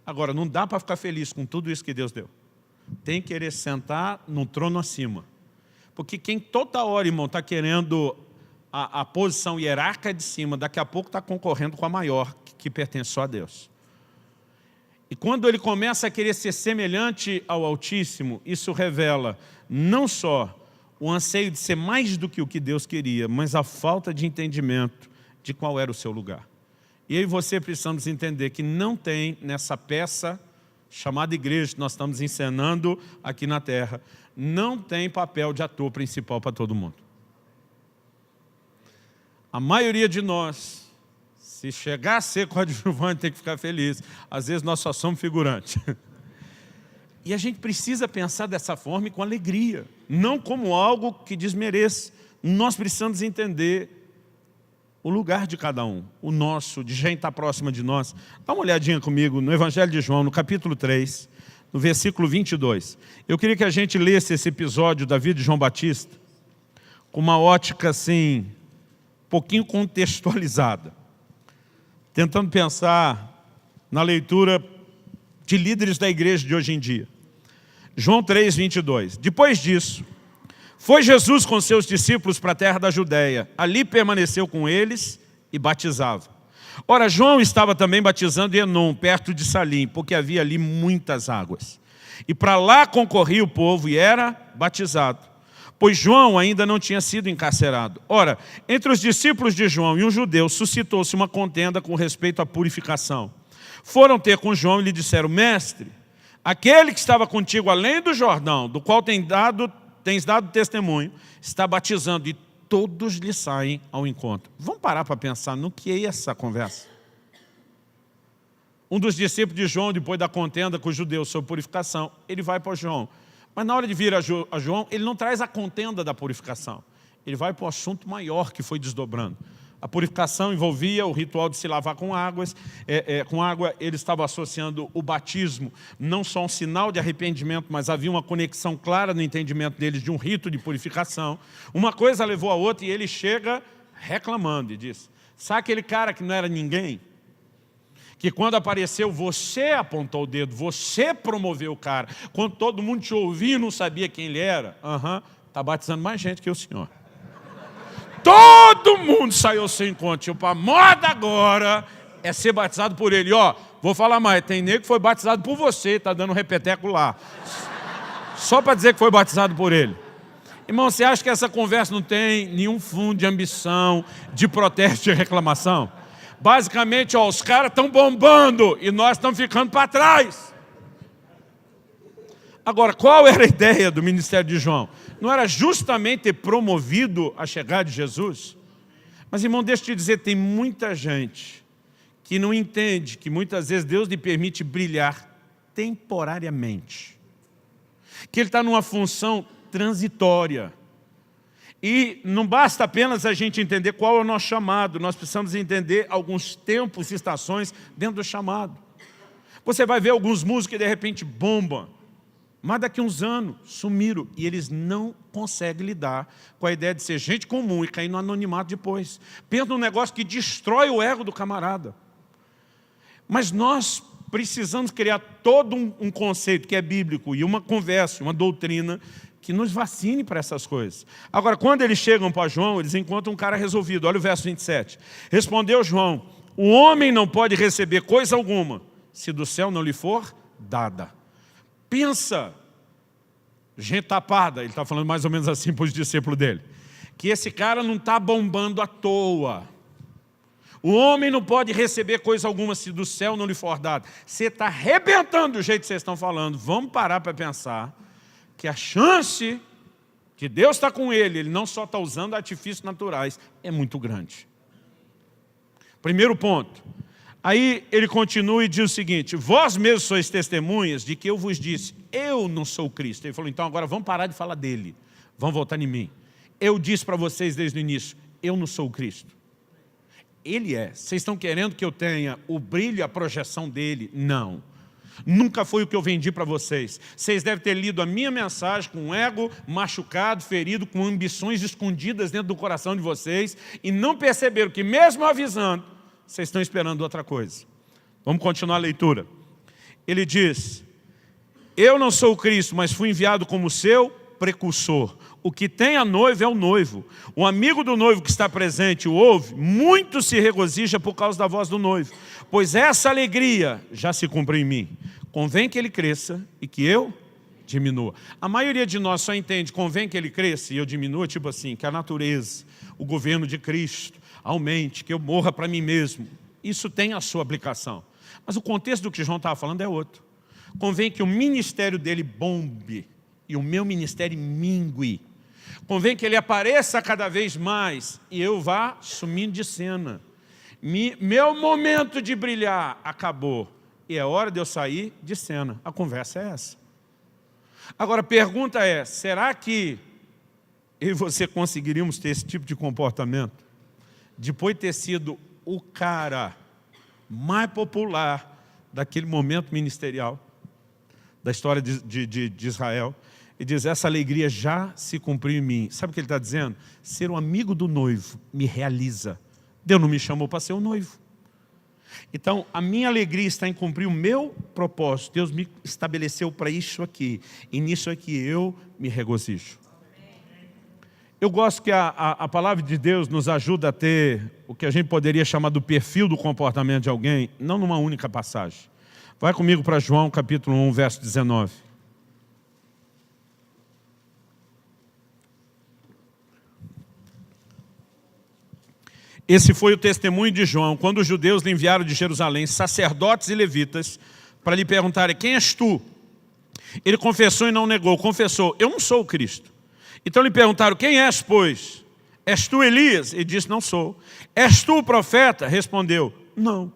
Agora, não dá para ficar feliz com tudo isso que Deus deu. Tem que querer sentar no trono acima. Porque quem toda hora, irmão, está querendo a posição hierárquica de cima, daqui a pouco está concorrendo com a maior, que pertence só a Deus. E quando ele começa a querer ser semelhante ao Altíssimo, isso revela não só o anseio de ser mais do que o que Deus queria, mas a falta de entendimento de qual era o seu lugar. E eu e você precisamos entender que não tem nessa peça chamada igreja que nós estamos encenando aqui na terra, não tem papel de ator principal para todo mundo. A maioria de nós, se chegar a ser coadjuvante, tem que ficar feliz. Às vezes nós só somos figurantes. E a gente precisa pensar dessa forma e com alegria, não como algo que desmereça. Nós precisamos entender o lugar de cada um, o nosso, de gente estar próxima de nós. Dá uma olhadinha comigo no Evangelho de João, no capítulo 3, no versículo 22. Eu queria que a gente lesse esse episódio da vida de João Batista com uma ótica assim, um pouquinho contextualizada, tentando pensar na leitura de líderes da igreja de hoje em dia. João 3, 22. Depois disso, foi Jesus com seus discípulos para a terra da Judéia. Ali permaneceu com eles e batizava. Ora, João estava também batizando em Enom, perto de Salim, porque havia ali muitas águas. E para lá concorria o povo e era batizado, pois João ainda não tinha sido encarcerado. Ora, entre os discípulos de João e um judeu suscitou-se uma contenda com respeito à purificação. Foram ter com João e lhe disseram, mestre, aquele que estava contigo além do Jordão, do qual tens dado testemunho, está batizando e todos lhe saem ao encontro. Vamos parar para pensar no que é essa conversa. Um dos discípulos de João, depois da contenda com os judeus sobre purificação, ele vai para João. Mas na hora de vir a João, ele não traz a contenda da purificação. Ele vai para o assunto maior que foi desdobrando. A purificação envolvia o ritual de se lavar com águas. Com água, ele estava associando o batismo, não só um sinal de arrependimento, mas havia uma conexão clara no entendimento deles de um rito de purificação. Uma coisa levou a outra e ele chega reclamando e diz, sabe aquele cara que não era ninguém? Que quando apareceu, você apontou o dedo, você promoveu o cara. Quando todo mundo te ouvia e não sabia quem ele era, está batizando mais gente que o senhor. Todo mundo saiu ao seu encontro. Tipo, a moda agora é ser batizado por ele. Ó, vou falar mais, tem nego que foi batizado por você, está dando um repeteco lá. Só para dizer que foi batizado por ele. Irmão, você acha que essa conversa não tem nenhum fundo de ambição, de protesto e reclamação? Basicamente, ó, os caras estão bombando e nós estamos ficando para trás. Agora, qual era a ideia do ministério de João? Não era justamente ter promovido a chegada de Jesus? Mas, irmão, deixa eu te dizer, tem muita gente que não entende que muitas vezes Deus lhe permite brilhar temporariamente. Que Ele está numa função transitória. E não basta apenas a gente entender qual é o nosso chamado, nós precisamos entender alguns tempos e estações dentro do chamado. Você vai ver alguns músicos que de repente bombam, mas daqui a uns anos sumiram e eles não conseguem lidar com a ideia de ser gente comum e cair no anonimato depois. Pensa num negócio que destrói o ego do camarada. Mas nós precisamos criar todo um conceito que é bíblico e uma conversa, uma doutrina que nos vacine para essas coisas. Agora, quando eles chegam para João, eles encontram um cara resolvido. Olha o verso 27. Respondeu João, o homem não pode receber coisa alguma, se do céu não lhe for dada. Pensa, gente tapada, ele está falando mais ou menos assim para os discípulos dele, que esse cara não está bombando à toa. O homem não pode receber coisa alguma se do céu não lhe for dado. Você está arrebentando do jeito que vocês estão falando. Vamos parar para pensar que a chance que Deus está com ele não só está usando artifícios naturais, é muito grande. Primeiro ponto. Aí ele continua e diz o seguinte, vós mesmos sois testemunhas de que eu vos disse, eu não sou o Cristo. Ele falou, então agora vamos parar de falar dele, vamos voltar em mim. Eu disse para vocês desde o início, eu não sou o Cristo. Ele é. Vocês estão querendo que eu tenha o brilho, a projeção dele? Não. Nunca foi o que eu vendi para vocês. Vocês devem ter lido a minha mensagem com o ego machucado, ferido, com ambições escondidas dentro do coração de vocês e não perceberam que mesmo avisando, vocês estão esperando outra coisa. Vamos continuar a leitura. Ele diz, eu não sou o Cristo, mas fui enviado como seu precursor. O que tem a noiva é o noivo. O amigo do noivo que está presente o ouve, muito se regozija por causa da voz do noivo. Pois essa alegria já se cumpriu em mim. Convém que ele cresça e que eu diminua. A maioria de nós só entende, convém que ele cresça e eu diminua, tipo assim, que a natureza, o governo de Cristo, aumente, que eu morra para mim mesmo. Isso tem a sua aplicação. Mas o contexto do que João estava falando é outro. Convém que o ministério dele bombe e o meu ministério mingue. Convém que ele apareça cada vez mais e eu vá sumindo de cena. Meu momento de brilhar acabou. E é hora de eu sair de cena. A conversa é essa. Agora a pergunta é, será que eu e você conseguiríamos ter esse tipo de comportamento? Depois de ter sido o cara mais popular daquele momento ministerial, da história de Israel, e diz, essa alegria já se cumpriu em mim. Sabe o que ele está dizendo? Ser um amigo do noivo me realiza. Deus não me chamou para ser o noivo. Então, a minha alegria está em cumprir o meu propósito. Deus me estabeleceu para isso aqui. E nisso aqui eu me regozijo. Eu gosto que a palavra de Deus nos ajuda a ter o que a gente poderia chamar do perfil do comportamento de alguém, não numa única passagem. Vai comigo para João capítulo 1, verso 19. Esse foi o testemunho de João, quando os judeus lhe enviaram de Jerusalém sacerdotes e levitas para lhe perguntarem, quem és tu? Ele confessou e não negou, confessou, eu não sou o Cristo. Então lhe perguntaram, quem és, pois? És tu Elias? Ele disse, não sou. És tu o profeta? Respondeu, não.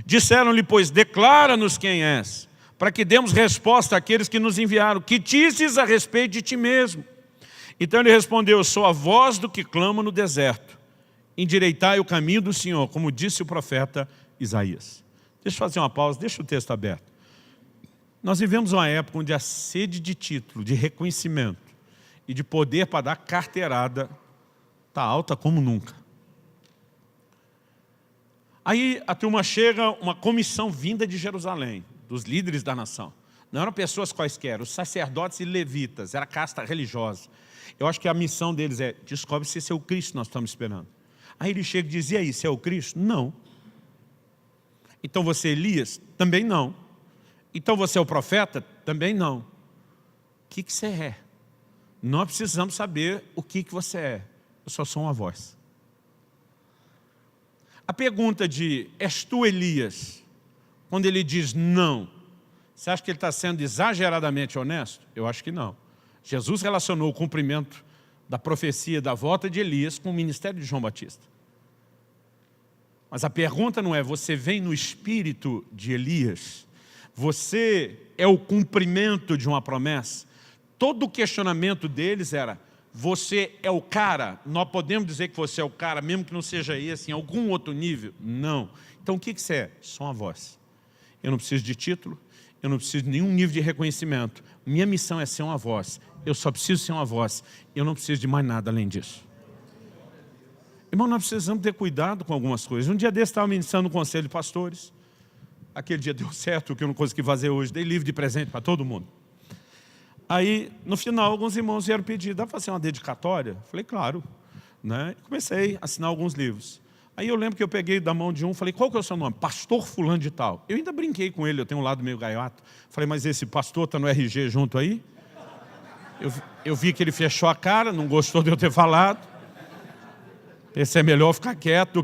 Disseram-lhe, pois, declara-nos quem és, para que demos resposta àqueles que nos enviaram. Que dizes a respeito de ti mesmo? Então ele respondeu, eu sou a voz do que clama no deserto. endireitai o caminho do Senhor, como disse o profeta Isaías. Deixa eu fazer uma pausa, deixa o texto aberto. Nós vivemos uma época onde a sede de título, de reconhecimento e de poder para dar carteirada está alta como nunca. Aí a turma chega, uma comissão vinda de Jerusalém, dos líderes da nação. Não eram pessoas quaisquer, os sacerdotes e levitas, era casta religiosa. Eu acho que a missão deles é, descobre se esse é o Cristo que nós estamos esperando. Aí ele chega e diz, e aí, se é o Cristo? Não. Então você é Elias? Também não. Então você é o profeta? Também não. O que você é? Nós precisamos saber o que você é. Eu só sou uma voz. A pergunta de, és tu Elias? Quando ele diz não, você acha que ele está sendo exageradamente honesto? Eu acho que não. Jesus relacionou o cumprimento da profecia da volta de Elias com o ministério de João Batista. Mas a pergunta não é, você vem no espírito de Elias? Você é o cumprimento de uma promessa? Todo o questionamento deles era, você é o cara? Nós podemos dizer que você é o cara, mesmo que não seja esse, em algum outro nível? Não. Então o que você é? Só uma voz. Eu não preciso de título, eu não preciso de nenhum nível de reconhecimento. Minha missão é ser uma voz. Eu só preciso ser uma voz. Eu não preciso de mais nada além disso. Irmão, nós precisamos ter cuidado com algumas coisas. Um dia desse estava ministrando no conselho de pastores. Aquele dia deu certo, o que eu não consegui fazer hoje. Dei livro de presente para todo mundo. Aí, no final, alguns irmãos vieram pedir, dá para fazer uma dedicatória? Falei, claro. Né? Comecei a assinar alguns livros. Aí eu lembro que eu peguei da mão de um, falei, qual que é o seu nome? Pastor fulano de tal. Eu ainda brinquei com ele, eu tenho um lado meio gaiato. Falei, mas esse pastor está no RG junto aí? Eu vi que ele fechou a cara, não gostou de eu ter falado. Esse é melhor ficar quieto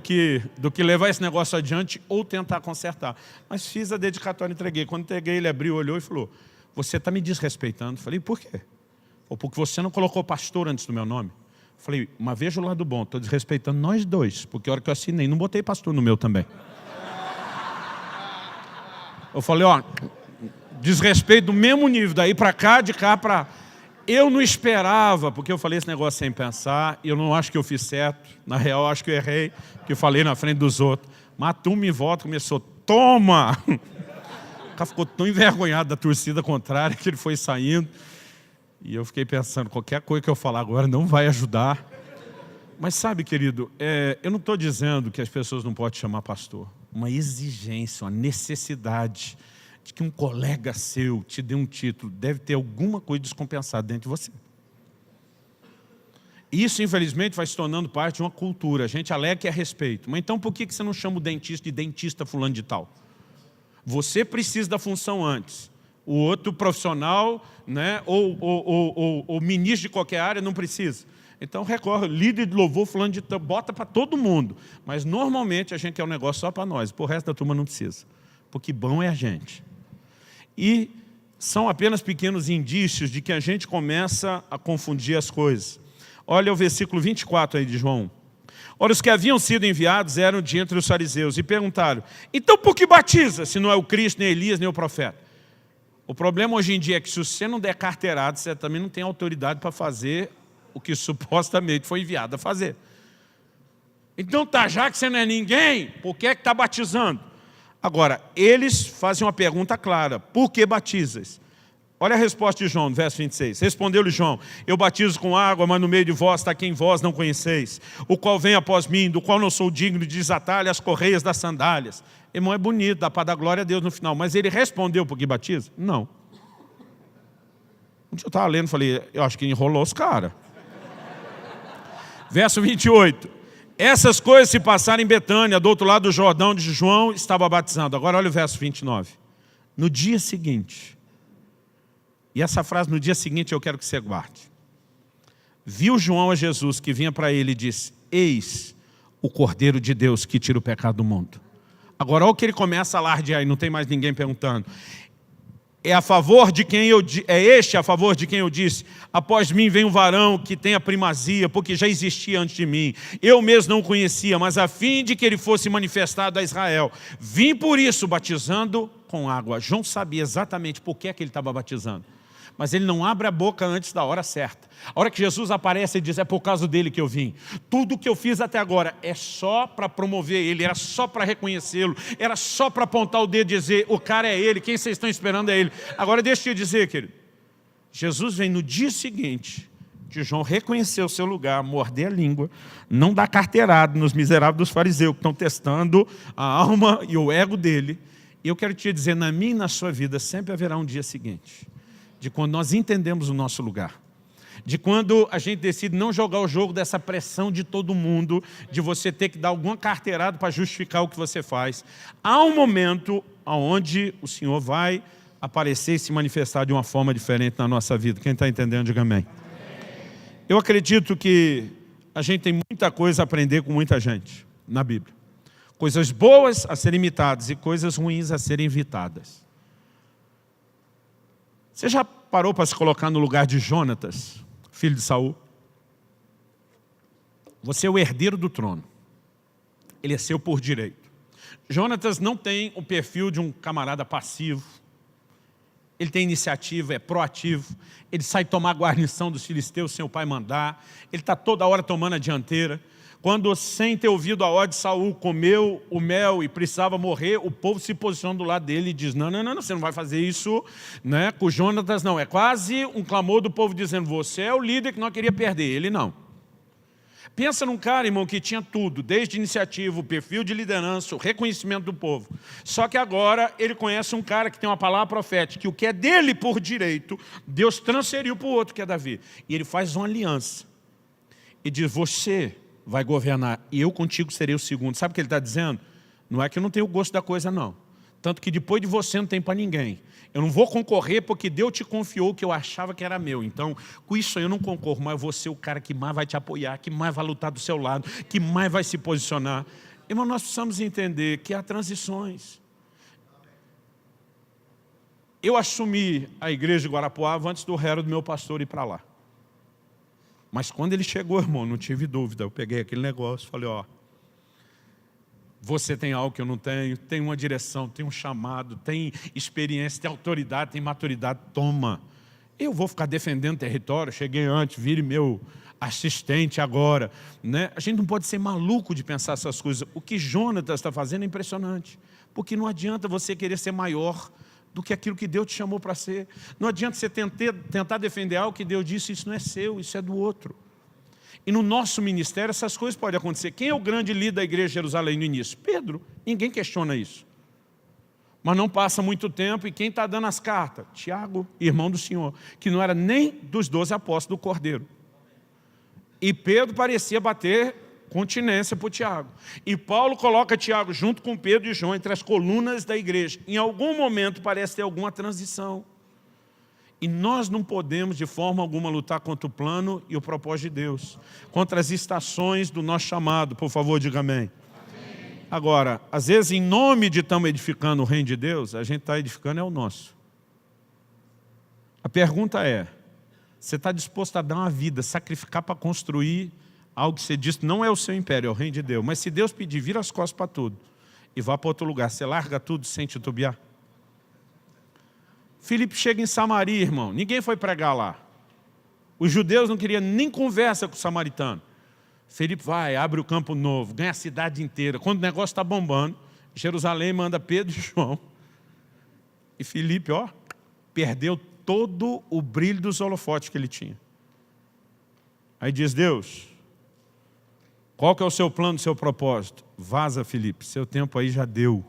do que levar esse negócio adiante ou tentar consertar. Mas fiz a dedicatória e entreguei. Quando entreguei, ele abriu, olhou e falou, você está me desrespeitando. Falei, por quê? Falei, porque você não colocou pastor antes do meu nome. Falei, mas veja o lado bom, estou desrespeitando nós dois, porque a hora que eu assinei, não botei pastor no meu também. Eu falei, ó, desrespeito do mesmo nível, daí para cá, de cá para... Eu não esperava, porque eu falei esse negócio sem pensar, e eu não acho que eu fiz certo. Na real, eu acho que eu errei, que eu falei na frente dos outros. Mas a turma em volta começou, toma! O cara ficou tão envergonhado da torcida contrária que ele foi saindo. E eu fiquei pensando, qualquer coisa que eu falar agora não vai ajudar. Mas sabe, querido, eu não estou dizendo que as pessoas não podem chamar pastor. Uma exigência, uma necessidade de que um colega seu te dê um título, deve ter alguma coisa descompensada dentro de você. Isso, infelizmente, vai se tornando parte de uma cultura. A gente alega que é respeito. Mas então por que você não chama o dentista de dentista fulano de tal? Você precisa da função antes. O outro profissional, né, ou ministro de qualquer área não precisa. Então recorre, líder de louvor fulano de tal, bota para todo mundo. Mas normalmente a gente quer um negócio só para nós. Por resto da turma não precisa. Porque bom é a gente. E são apenas pequenos indícios de que a gente começa a confundir as coisas. Olha o versículo 24 aí de João. Ora, os que haviam sido enviados eram de entre os fariseus e perguntaram, então por que batiza, se não é o Cristo, nem Elias, nem o profeta? O problema hoje em dia é que se você não der carteirada, você também não tem autoridade para fazer o que supostamente foi enviado a fazer. Então tá, já que você não é ninguém, por que está batizando? Agora, eles fazem uma pergunta clara, por que batizas? Olha a resposta de João, no verso 26. Respondeu-lhe João, eu batizo com água, mas no meio de vós está quem vós não conheceis, o qual vem após mim, do qual não sou digno de desatar-lhe as correias das sandálias. Irmão, é bonito, dá para dar glória a Deus no final, mas ele respondeu por que batiza? Não. Um dia eu estava lendo, falei, eu acho que enrolou os caras. Verso 28. Essas coisas se passaram em Betânia, do outro lado do Jordão, onde João estava batizando. Agora olha o verso 29. No dia seguinte, e essa frase no dia seguinte eu quero que você guarde. Viu João a Jesus que vinha para ele e disse, eis o Cordeiro de Deus que tira o pecado do mundo. Agora olha o que ele começa a alardear e não tem mais ninguém perguntando. É a favor de quem a favor de quem eu disse, após mim vem um varão que tem a primazia, porque já existia antes de mim. Eu mesmo não o conhecia, mas a fim de que ele fosse manifestado a Israel. Vim por isso batizando com água. João sabia exatamente por que ele estava batizando. mas ele não abre a boca antes da hora certa. A hora que Jesus aparece, ele diz, é por causa dele que eu vim. Tudo que eu fiz até agora é só para promover ele, era só para reconhecê-lo, era só para apontar o dedo e dizer, o cara é ele, quem vocês estão esperando é ele. Agora deixa eu dizer, querido, Jesus vem no dia seguinte de João reconhecer o seu lugar, morder a língua, não dar carteirada nos miseráveis dos fariseus que estão testando a alma e o ego dele. E eu quero te dizer, na minha e na sua vida sempre haverá um dia seguinte, de quando nós entendemos o nosso lugar, de quando a gente decide não jogar o jogo dessa pressão de todo mundo, de você ter que dar alguma carteirada para justificar o que você faz. Há um momento onde o Senhor vai aparecer e se manifestar de uma forma diferente na nossa vida. Quem está entendendo, diga amém. Eu acredito que a gente tem muita coisa a aprender com muita gente na Bíblia. Coisas boas a serem imitadas e coisas ruins a serem evitadas. Você já parou para se colocar no lugar de Jonatas, filho de Saul? Você é o herdeiro do trono. Ele é seu por direito. Jonatas não tem o perfil de um camarada passivo. Ele tem iniciativa, é proativo. Ele sai tomar a guarnição dos filisteus sem o pai mandar. Ele está toda hora tomando a dianteira. Quando, sem ter ouvido a ordem, Saul comeu o mel e precisava morrer, o povo se posiciona do lado dele e diz, não, você não vai fazer isso, né? Com Jonatas não. É quase um clamor do povo dizendo, você é o líder que não queria perder, ele não. Pensa num cara, irmão, que tinha tudo, desde iniciativa, o perfil de liderança, o reconhecimento do povo. Só que agora ele conhece um cara que tem uma palavra profética, que o que é dele por direito, Deus transferiu para o outro, que é Davi. E ele faz uma aliança. E diz, você vai governar e eu contigo serei o segundo. Sabe o que ele está dizendo? Não é que eu não tenho o gosto da coisa, não. Tanto que depois de você não tem para ninguém. Eu não vou concorrer porque Deus te confiou o que eu achava que era meu. Então, com isso aí eu não concorro, mas eu vou ser o cara que mais vai te apoiar, que mais vai lutar do seu lado, que mais vai se posicionar. Irmão, nós precisamos entender que há transições. Eu assumi a igreja de Guarapuava antes do Hero do meu pastor ir para lá. Mas quando ele chegou, irmão, não tive dúvida. Eu peguei aquele negócio e falei, ó, você tem algo que eu não tenho, tem uma direção, tem um chamado, tem experiência, tem autoridade, tem maturidade, toma. Eu vou ficar defendendo território, cheguei antes, vire meu assistente agora. Né? A gente não pode ser maluco de pensar essas coisas. O que Jonatas está fazendo é impressionante, porque não adianta você querer ser maior do que aquilo que Deus te chamou para ser. Não adianta você tentar defender algo que Deus disse, isso não é seu, isso é do outro. E no nosso ministério essas coisas podem acontecer. Quem é o grande líder da igreja de Jerusalém no início? Pedro. Ninguém questiona isso. Mas não passa muito tempo e quem está dando as cartas? Tiago, irmão do Senhor, que não era nem dos 12 apóstolos do Cordeiro. E Pedro parecia bater continência para o Tiago. E Paulo coloca Tiago junto com Pedro e João entre as colunas da igreja. Em algum momento parece ter alguma transição. E nós não podemos, de forma alguma, lutar contra o plano e o propósito de Deus. Contra as estações do nosso chamado. Por favor, diga amém. Amém. Agora, às vezes, em nome de estamos edificando o reino de Deus, a gente está edificando é o nosso. A pergunta é, você está disposto a dar uma vida, sacrificar para construir algo que você disse, não é o seu império, é o reino de Deus. Mas se Deus pedir, vira as costas para tudo e vá para outro lugar, você larga tudo sem titubear? Filipe chega em Samaria, irmão. Ninguém foi pregar lá. Os judeus não queriam nem conversa com o samaritano. Filipe vai, abre o campo novo, ganha a cidade inteira. Quando o negócio está bombando, Jerusalém manda Pedro e João. E Filipe, ó, perdeu todo o brilho dos holofotes que ele tinha. Aí diz, Deus, qual que é o seu plano, o seu propósito? Vaza, Filipe, seu tempo aí já deu.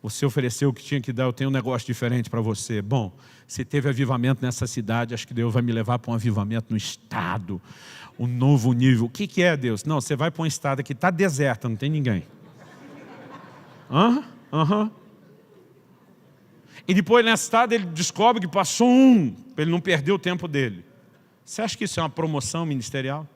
Você ofereceu o que tinha que dar, eu tenho um negócio diferente para você. Bom, se teve avivamento nessa cidade, acho que Deus vai me levar para um avivamento no estado, um novo nível. O que é, Deus? Não, você vai para um estado que está deserto, não tem ninguém. E depois nessa estado ele descobre que passou um, para ele não perder o tempo dele. Você acha que isso é uma promoção ministerial?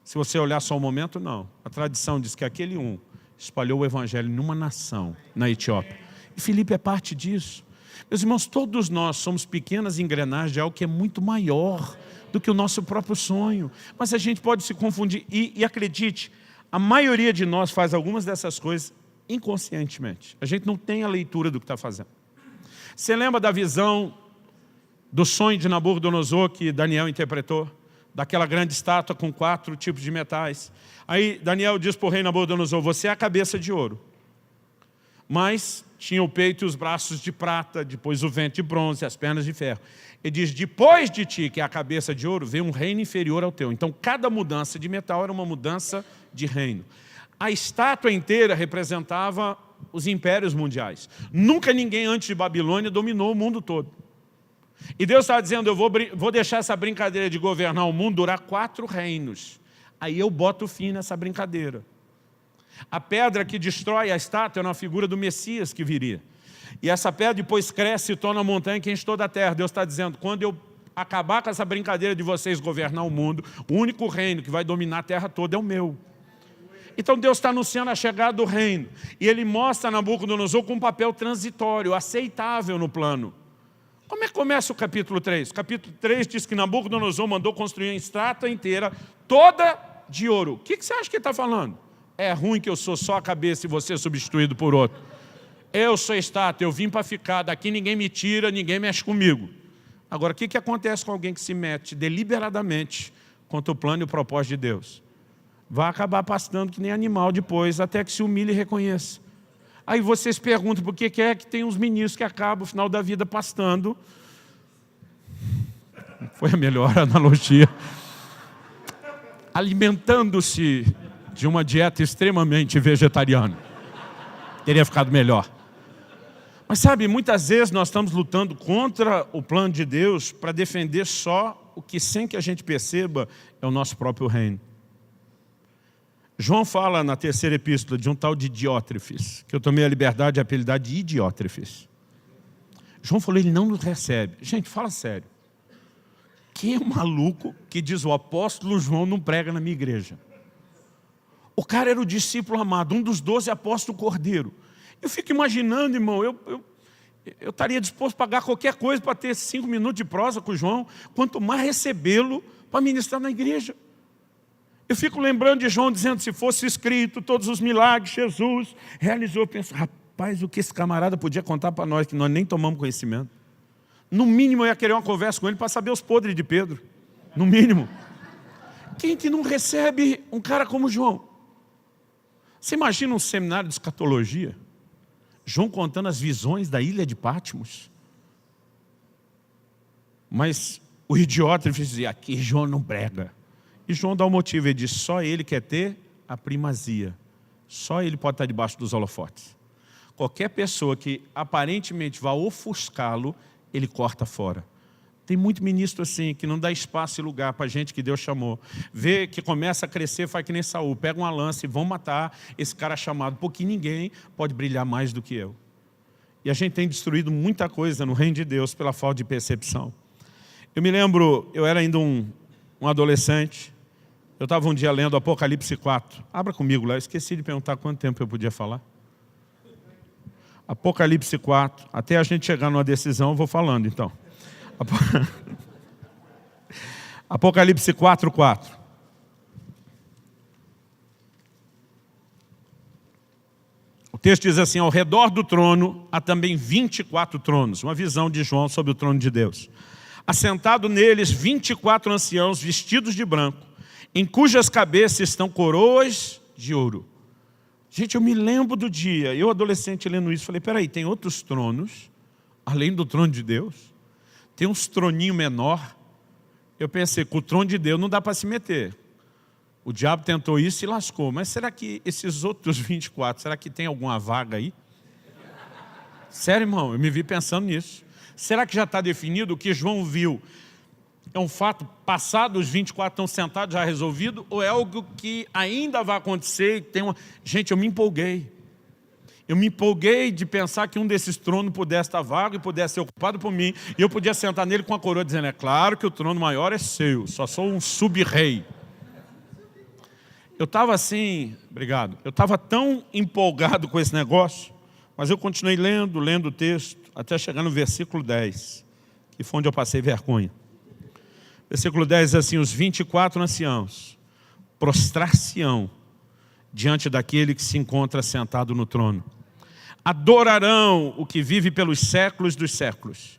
Se você olhar só o momento, não. A tradição diz que aquele um espalhou o evangelho numa nação, na Etiópia. E Filipe é parte disso. Meus irmãos, todos nós somos pequenas engrenagens de algo que é muito maior do que o nosso próprio sonho. Mas a gente pode se confundir. E acredite, a maioria de nós faz algumas dessas coisas inconscientemente. A gente não tem a leitura do que está fazendo. Você lembra da visão do sonho de Nabucodonosor que Daniel interpretou, daquela grande estátua com 4 tipos de metais. Aí Daniel diz para o rei Nabucodonosor, você é a cabeça de ouro, mas tinha o peito e os braços de prata, depois o ventre de bronze, as pernas de ferro. Ele diz, depois de ti, que é a cabeça de ouro, veio um reino inferior ao teu. Então cada mudança de metal era uma mudança de reino. A estátua inteira representava os impérios mundiais. Nunca ninguém antes de Babilônia dominou o mundo todo. E Deus estava dizendo, eu vou deixar essa brincadeira de governar o mundo durar 4 reinos. Aí eu boto fim nessa brincadeira. A pedra que destrói a estátua é uma figura do Messias que viria. E essa pedra depois cresce e torna a montanha que enche toda a terra. Deus está dizendo, quando eu acabar com essa brincadeira de vocês governar o mundo, o único reino que vai dominar a terra toda é o meu. Então Deus está anunciando a chegada do reino. E Ele mostra Nabucodonosor com um papel transitório, aceitável no plano. Como é que começa o capítulo 3? O capítulo 3 diz que Nabucodonosor mandou construir uma estátua inteira, toda de ouro. O que você acha que ele está falando? É ruim que eu sou só a cabeça e você substituído por outro. Eu sou estátua, eu vim para ficar, daqui ninguém me tira, ninguém mexe comigo. Agora, o que acontece com alguém que se mete deliberadamente contra o plano e o propósito de Deus? Vai acabar pastando que nem animal depois, até que se humilhe e reconheça. Aí vocês perguntam por que é que tem uns ministros que acabam, no final da vida, pastando. Foi a melhor analogia. Alimentando-se de uma dieta extremamente vegetariana. Teria ficado melhor. Mas sabe, muitas vezes nós estamos lutando contra o plano de Deus para defender só o que, sem que a gente perceba, é o nosso próprio reino. João fala na terceira epístola de um tal de Diótrefes, que eu tomei a liberdade de apelidar de Idiótrefes. João falou, ele não nos recebe. Gente, fala sério. Quem é o maluco que diz o apóstolo João não prega na minha igreja? O cara era o discípulo amado, um dos 12 apóstolos do Cordeiro. Eu fico imaginando, irmão, eu estaria disposto a pagar qualquer coisa para ter 5 minutos de prosa com o João, quanto mais recebê-lo para ministrar na igreja. Eu fico lembrando de João dizendo, se fosse escrito todos os milagres que Jesus realizou, eu penso, rapaz, o que esse camarada podia contar para nós, que nós nem tomamos conhecimento. No mínimo eu ia querer uma conversa com ele para saber os podres de Pedro. No mínimo. Quem que não recebe um cara como João? Você imagina um seminário de escatologia? João contando as visões da ilha de Patmos. Mas o idiota dizia, aqui João não prega. E João dá o motivo, ele diz, só ele quer ter a primazia. Só ele pode estar debaixo dos holofotes. Qualquer pessoa que aparentemente vá ofuscá-lo, ele corta fora. Tem muito ministro assim, que não dá espaço e lugar para a gente que Deus chamou. Vê que começa a crescer, faz que nem Saul, pega uma lança e vão matar esse cara chamado, porque ninguém pode brilhar mais do que eu. E a gente tem destruído muita coisa no reino de Deus pela falta de percepção. Eu me lembro, eu era ainda um adolescente, eu estava um dia lendo Apocalipse 4. Abra comigo lá, eu esqueci de perguntar quanto tempo eu podia falar. Apocalipse 4, até a gente chegar numa decisão, eu vou falando então. Apocalipse 4:4. O texto diz assim, ao redor do trono há também 24 tronos, uma visão de João sobre o trono de Deus. Assentado neles 24 anciãos vestidos de branco, em cujas cabeças estão coroas de ouro. Gente, eu me lembro do dia, eu adolescente lendo isso, falei, peraí, tem outros tronos, além do trono de Deus? Tem uns troninhos menor. Eu pensei, com o trono de Deus não dá para se meter. O diabo tentou isso e lascou. Mas será que esses outros 24, será que tem alguma vaga aí? Sério, irmão, eu me vi pensando nisso. Será que já está definido o que João viu? É um fato passado, os 24 estão sentados, já resolvido? Ou é algo que ainda vai acontecer? E tem uma... Gente, eu me empolguei. Eu me empolguei de pensar que um desses tronos pudesse estar vago e pudesse ser ocupado por mim. E eu podia sentar nele com a coroa dizendo, é claro que o trono maior é seu, só sou um sub-rei. Eu estava assim, obrigado, eu estava tão empolgado com esse negócio, mas eu continuei lendo o texto, até chegar no versículo 10, que foi onde eu passei vergonha. Versículo 10 diz assim, os 24 anciãos prostrar-se-ão diante daquele que se encontra sentado no trono. Adorarão o que vive pelos séculos dos séculos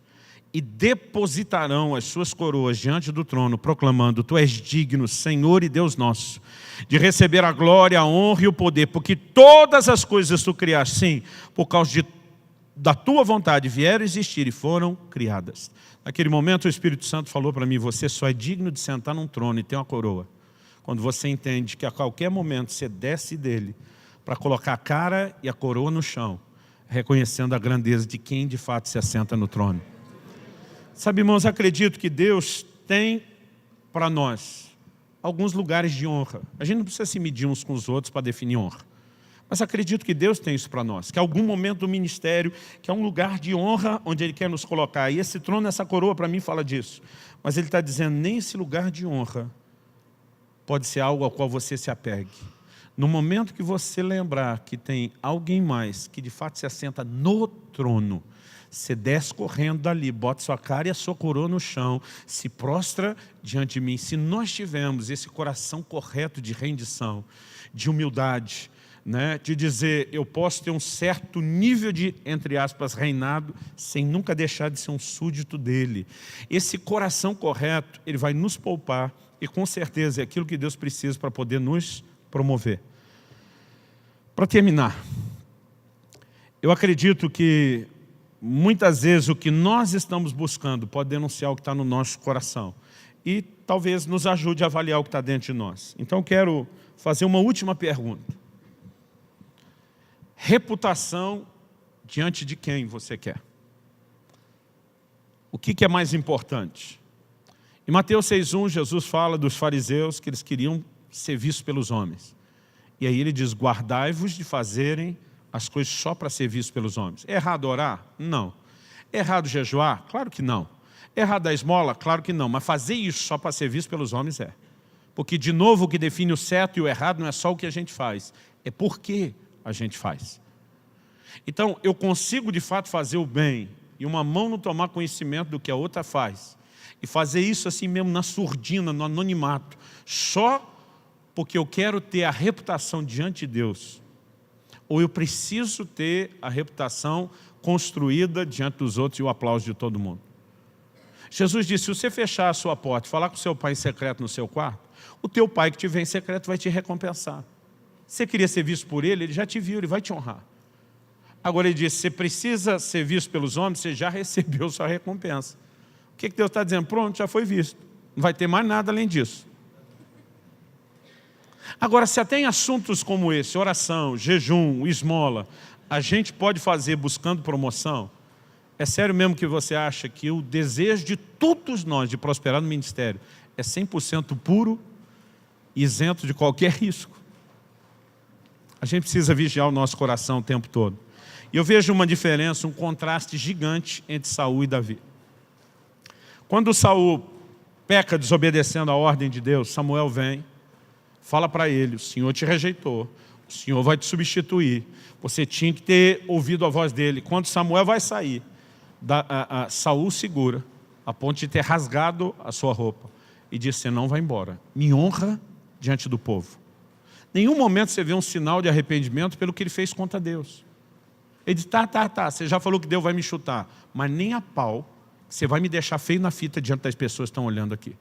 e depositarão as suas coroas diante do trono, proclamando: Tu és digno, Senhor e Deus nosso, de receber a glória, a honra e o poder, porque todas as coisas Tu criaste, sim, por causa da Tua vontade vieram existir e foram criadas. Naquele momento o Espírito Santo falou para mim: você só é digno de sentar num trono e ter uma coroa quando você entende que a qualquer momento você desce dele para colocar a cara e a coroa no chão, reconhecendo a grandeza de quem de fato se assenta no trono. Sabe, irmãos, acredito que Deus tem para nós alguns lugares de honra. A gente não precisa se medir uns com os outros para definir honra. Mas acredito que Deus tem isso para nós, que algum momento do ministério, que é um lugar de honra onde Ele quer nos colocar. E esse trono, essa coroa, para mim fala disso. Mas Ele está dizendo, nem esse lugar de honra pode ser algo ao qual você se apegue. No momento que você lembrar que tem alguém mais que de fato se assenta no trono, você desce correndo dali, bota sua cara e a sua coroa no chão, se prostra diante de mim. Se nós tivermos esse coração correto de rendição, de humildade, né, de dizer, eu posso ter um certo nível de, entre aspas, reinado, sem nunca deixar de ser um súdito dele. Esse coração correto, ele vai nos poupar e com certeza é aquilo que Deus precisa para poder nos promover. Para terminar, eu acredito que muitas vezes o que nós estamos buscando pode denunciar o que está no nosso coração e talvez nos ajude a avaliar o que está dentro de nós. Então eu quero fazer uma última pergunta. Reputação diante de quem você quer? O que é mais importante? Em Mateus 6,1, Jesus fala dos fariseus que eles queriam ser vistos pelos homens. E aí ele diz, guardai-vos de fazerem as coisas só para ser vistos pelos homens. É errado orar? Não. É errado jejuar? Claro que não. É errado dar esmola? Claro que não. Mas fazer isso só para ser visto pelos homens é. Porque, de novo, o que define o certo e o errado não é só o que a gente faz. É por que a gente faz. Então, eu consigo, de fato, fazer o bem e uma mão não tomar conhecimento do que a outra faz. E fazer isso assim mesmo na surdina, no anonimato. Só porque eu quero ter a reputação diante de Deus, ou eu preciso ter a reputação construída diante dos outros e o aplauso de todo mundo. Jesus disse, se você fechar a sua porta e falar com o seu pai em secreto no seu quarto, o teu pai que te vê em secreto vai te recompensar. Você queria ser visto por ele, ele já te viu, ele vai te honrar. Agora ele disse, você precisa ser visto pelos homens, você já recebeu sua recompensa. O que Deus está dizendo? Pronto, já foi visto. Não vai ter mais nada além disso. Agora, se até em assuntos como esse, oração, jejum, esmola, a gente pode fazer buscando promoção, é sério mesmo que você acha que o desejo de todos nós de prosperar no ministério é 100% puro e isento de qualquer risco? A gente precisa vigiar o nosso coração o tempo todo. E eu vejo uma diferença, um contraste gigante entre Saul e Davi. Quando Saul peca desobedecendo a ordem de Deus, Samuel vem, fala para ele, o Senhor te rejeitou, o Senhor vai te substituir, você tinha que ter ouvido a voz dele. Quando Samuel vai sair, Saul segura, a ponto de ter rasgado a sua roupa, e diz, você não vai embora, me honra diante do povo. Nenhum momento você vê um sinal de arrependimento pelo que ele fez contra Deus. Ele diz, tá, você já falou que Deus vai me chutar, mas nem a pau, você vai me deixar feio na fita diante das pessoas que estão olhando aqui.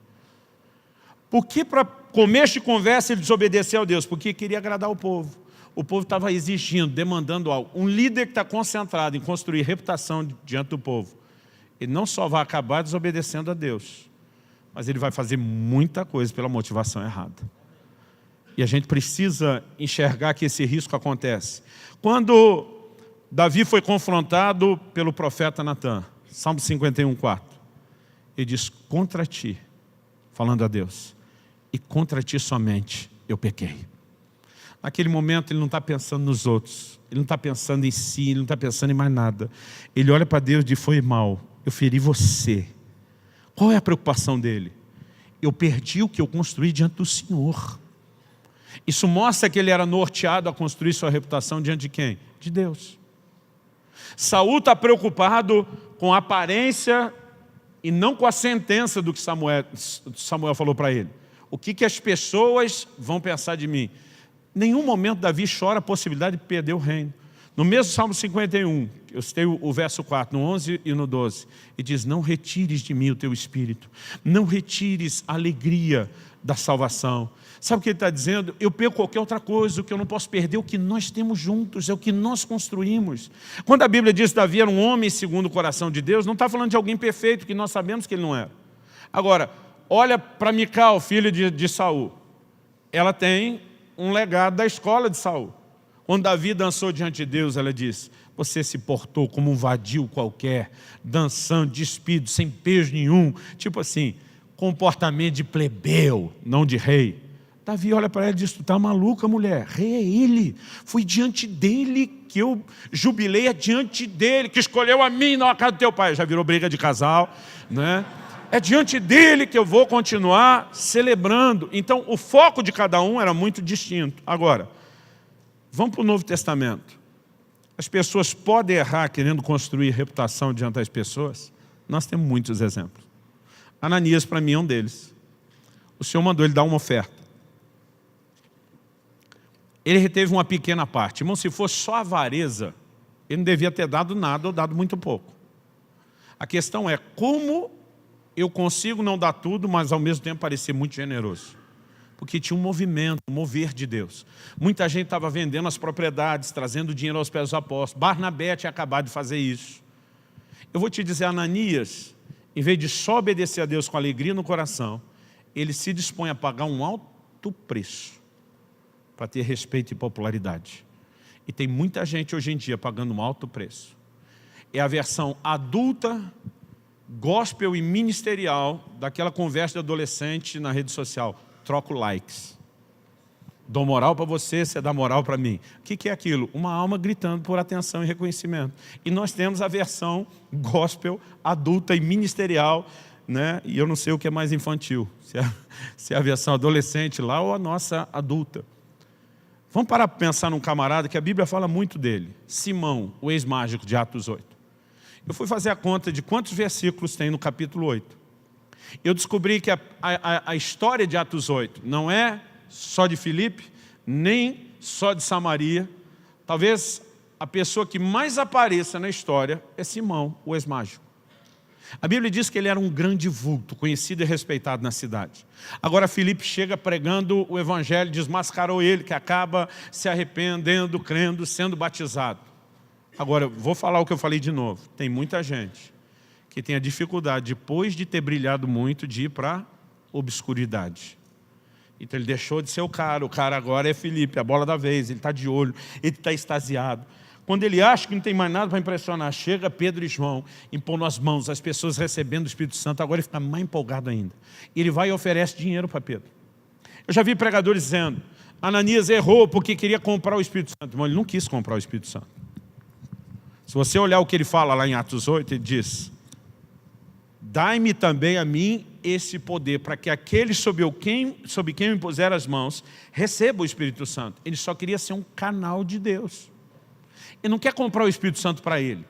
Por que para começo de conversa ele desobedeceu a Deus? Porque queria agradar o povo. O povo estava exigindo, demandando algo. Um líder que está concentrado em construir reputação diante do povo, ele não só vai acabar desobedecendo a Deus, mas ele vai fazer muita coisa pela motivação errada. E a gente precisa enxergar que esse risco acontece. Quando Davi foi confrontado pelo profeta Natan, Salmo 51:4, ele diz, contra ti, falando a Deus, e contra ti somente eu pequei. Naquele momento ele não está pensando nos outros, ele não está pensando em si, ele não está pensando em mais nada. Ele olha para Deus e diz, foi mal, eu feri você. Qual é a preocupação dele? Eu perdi o que eu construí diante do Senhor. Isso mostra que ele era norteado a construir sua reputação diante de quem? De Deus. Saul está preocupado com a aparência e não com a sentença do que Samuel falou para ele. O que as pessoas vão pensar de mim? Em nenhum momento Davi chora a possibilidade de perder o reino. No mesmo Salmo 51, eu citei o verso 4, no 11 e no 12, e diz, não retires de mim o teu espírito, não retires a alegria da salvação. Sabe o que ele está dizendo? Eu perco qualquer outra coisa, o que eu não posso perder é o que nós temos juntos, é o que nós construímos. Quando a Bíblia diz que Davi era um homem segundo o coração de Deus, não está falando de alguém perfeito, que nós sabemos que ele não era. Agora, olha para Mical, filha de Saul. Ela tem um legado da escola de Saul. Quando Davi dançou diante de Deus, ela disse, você se portou como um vadio qualquer, dançando, despido, sem peso nenhum. Tipo assim, comportamento de plebeu, não de rei. Davi olha para ela e diz, tu está maluca, mulher? Rei é ele. Foi diante dele que eu jubilei, é diante dele que escolheu a mim, não a casa do teu pai. Já virou briga de casal, né? É diante dele que eu vou continuar celebrando. Então, o foco de cada um era muito distinto. Agora, vamos para o Novo Testamento. As pessoas podem errar querendo construir reputação diante das pessoas? Nós temos muitos exemplos. Ananias, para mim, é um deles. O Senhor mandou ele dar uma oferta. Ele reteve uma pequena parte. Irmão, se fosse só avareza, ele não devia ter dado nada ou dado muito pouco. A questão é como eu consigo não dar tudo, mas ao mesmo tempo parecer muito generoso. Porque tinha um movimento, um mover de Deus. Muita gente estava vendendo as propriedades, trazendo dinheiro aos pés dos apóstolos. Barnabé tinha acabado de fazer isso. Eu vou te dizer, Ananias, em vez de só obedecer a Deus com alegria no coração, ele se dispõe a pagar um alto preço para ter respeito e popularidade. E tem muita gente hoje em dia pagando um alto preço. É a versão adulta, gospel e ministerial daquela conversa de adolescente na rede social. Troco likes. Dou moral para você, você dá moral para mim. O que é aquilo? Uma alma gritando por atenção e reconhecimento. E nós temos a versão gospel, adulta e ministerial, né? E eu não sei o que é mais infantil, se é a versão adolescente lá ou a nossa adulta. Vamos parar para pensar num camarada que a Bíblia fala muito dele. Simão, o ex-mágico de Atos 8. Eu fui fazer a conta de quantos versículos tem no capítulo 8. Eu descobri que a história de Atos 8 não é só de Filipe, nem só de Samaria. Talvez a pessoa que mais apareça na história é Simão, o ex-mágico. A Bíblia diz que ele era um grande vulto, conhecido e respeitado na cidade. Agora Filipe chega pregando o evangelho, desmascarou ele, que acaba se arrependendo, crendo, sendo batizado. Agora, vou falar o que eu falei de novo. Tem muita gente que tem a dificuldade, depois de ter brilhado muito, de ir para a obscuridade. Então ele deixou de ser o cara agora é Filipe, a bola da vez, ele está de olho, ele está extasiado. Quando ele acha que não tem mais nada para impressionar, chega Pedro e João, impondo as mãos, as pessoas recebendo o Espírito Santo, agora ele fica mais empolgado ainda. Ele vai e oferece dinheiro para Pedro. Eu já vi pregadores dizendo, Ananias errou porque queria comprar o Espírito Santo. Mas ele não quis comprar o Espírito Santo. Se você olhar o que ele fala lá em Atos 8, ele diz, dai-me também a mim esse poder, para que aquele sobre quem eu impuser as mãos, receba o Espírito Santo. Ele só queria ser um canal de Deus. Ele não quer comprar o Espírito Santo para ele.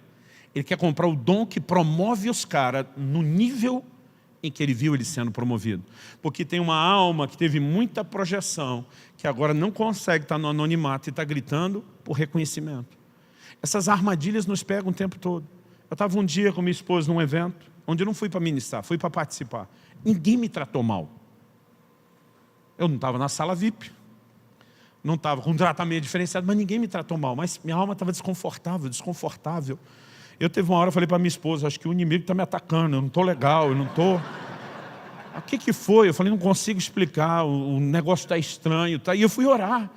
Ele quer comprar o dom que promove os caras no nível em que ele viu ele sendo promovido. Porque tem uma alma que teve muita projeção, que agora não consegue estar no anonimato e está gritando por reconhecimento. Essas armadilhas nos pegam o tempo todo. Eu estava um dia com minha esposa num evento, onde eu não fui para ministrar, fui para participar. Ninguém me tratou mal. Eu não estava na sala VIP, não estava com um tratamento diferenciado, mas ninguém me tratou mal. Mas minha alma estava desconfortável. Eu teve uma hora, eu falei para minha esposa, acho que o inimigo está me atacando, eu não estou legal, eu não estou... O que foi? Eu falei, não consigo explicar, o negócio está estranho. Tá? E eu fui orar.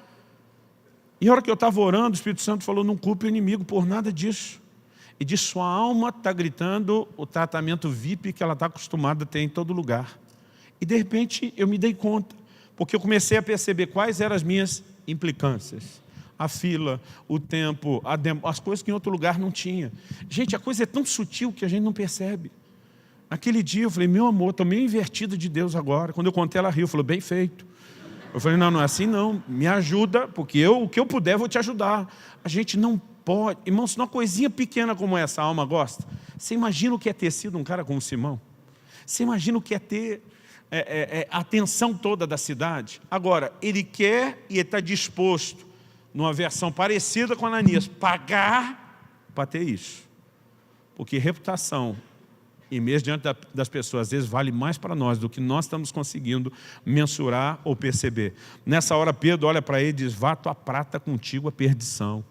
E a hora que eu estava orando, o Espírito Santo falou, não culpe o inimigo por nada disso. E diz, sua alma está gritando o tratamento VIP que ela está acostumada a ter em todo lugar. E de repente eu me dei conta, porque eu comecei a perceber quais eram as minhas implicâncias. A fila, o tempo, as coisas que em outro lugar não tinha. Gente, a coisa é tão sutil que a gente não percebe. Naquele dia eu falei, meu amor, estou meio invertido de Deus agora. Quando eu contei, ela riu, falou, bem feito. Eu falei, não é assim não, me ajuda, porque o que eu puder vou te ajudar. A gente não pode, irmãos, se uma coisinha pequena como essa a alma gosta, você imagina o que é ter sido um cara como Simão? Você imagina o que é ter a atenção toda da cidade? Agora, ele quer e ele está disposto numa versão parecida com Ananias, pagar para ter isso. Porque reputação, e mesmo diante das pessoas, às vezes vale mais para nós do que nós estamos conseguindo mensurar ou perceber. Nessa hora Pedro olha para ele e diz, vá tua prata contigo a perdição.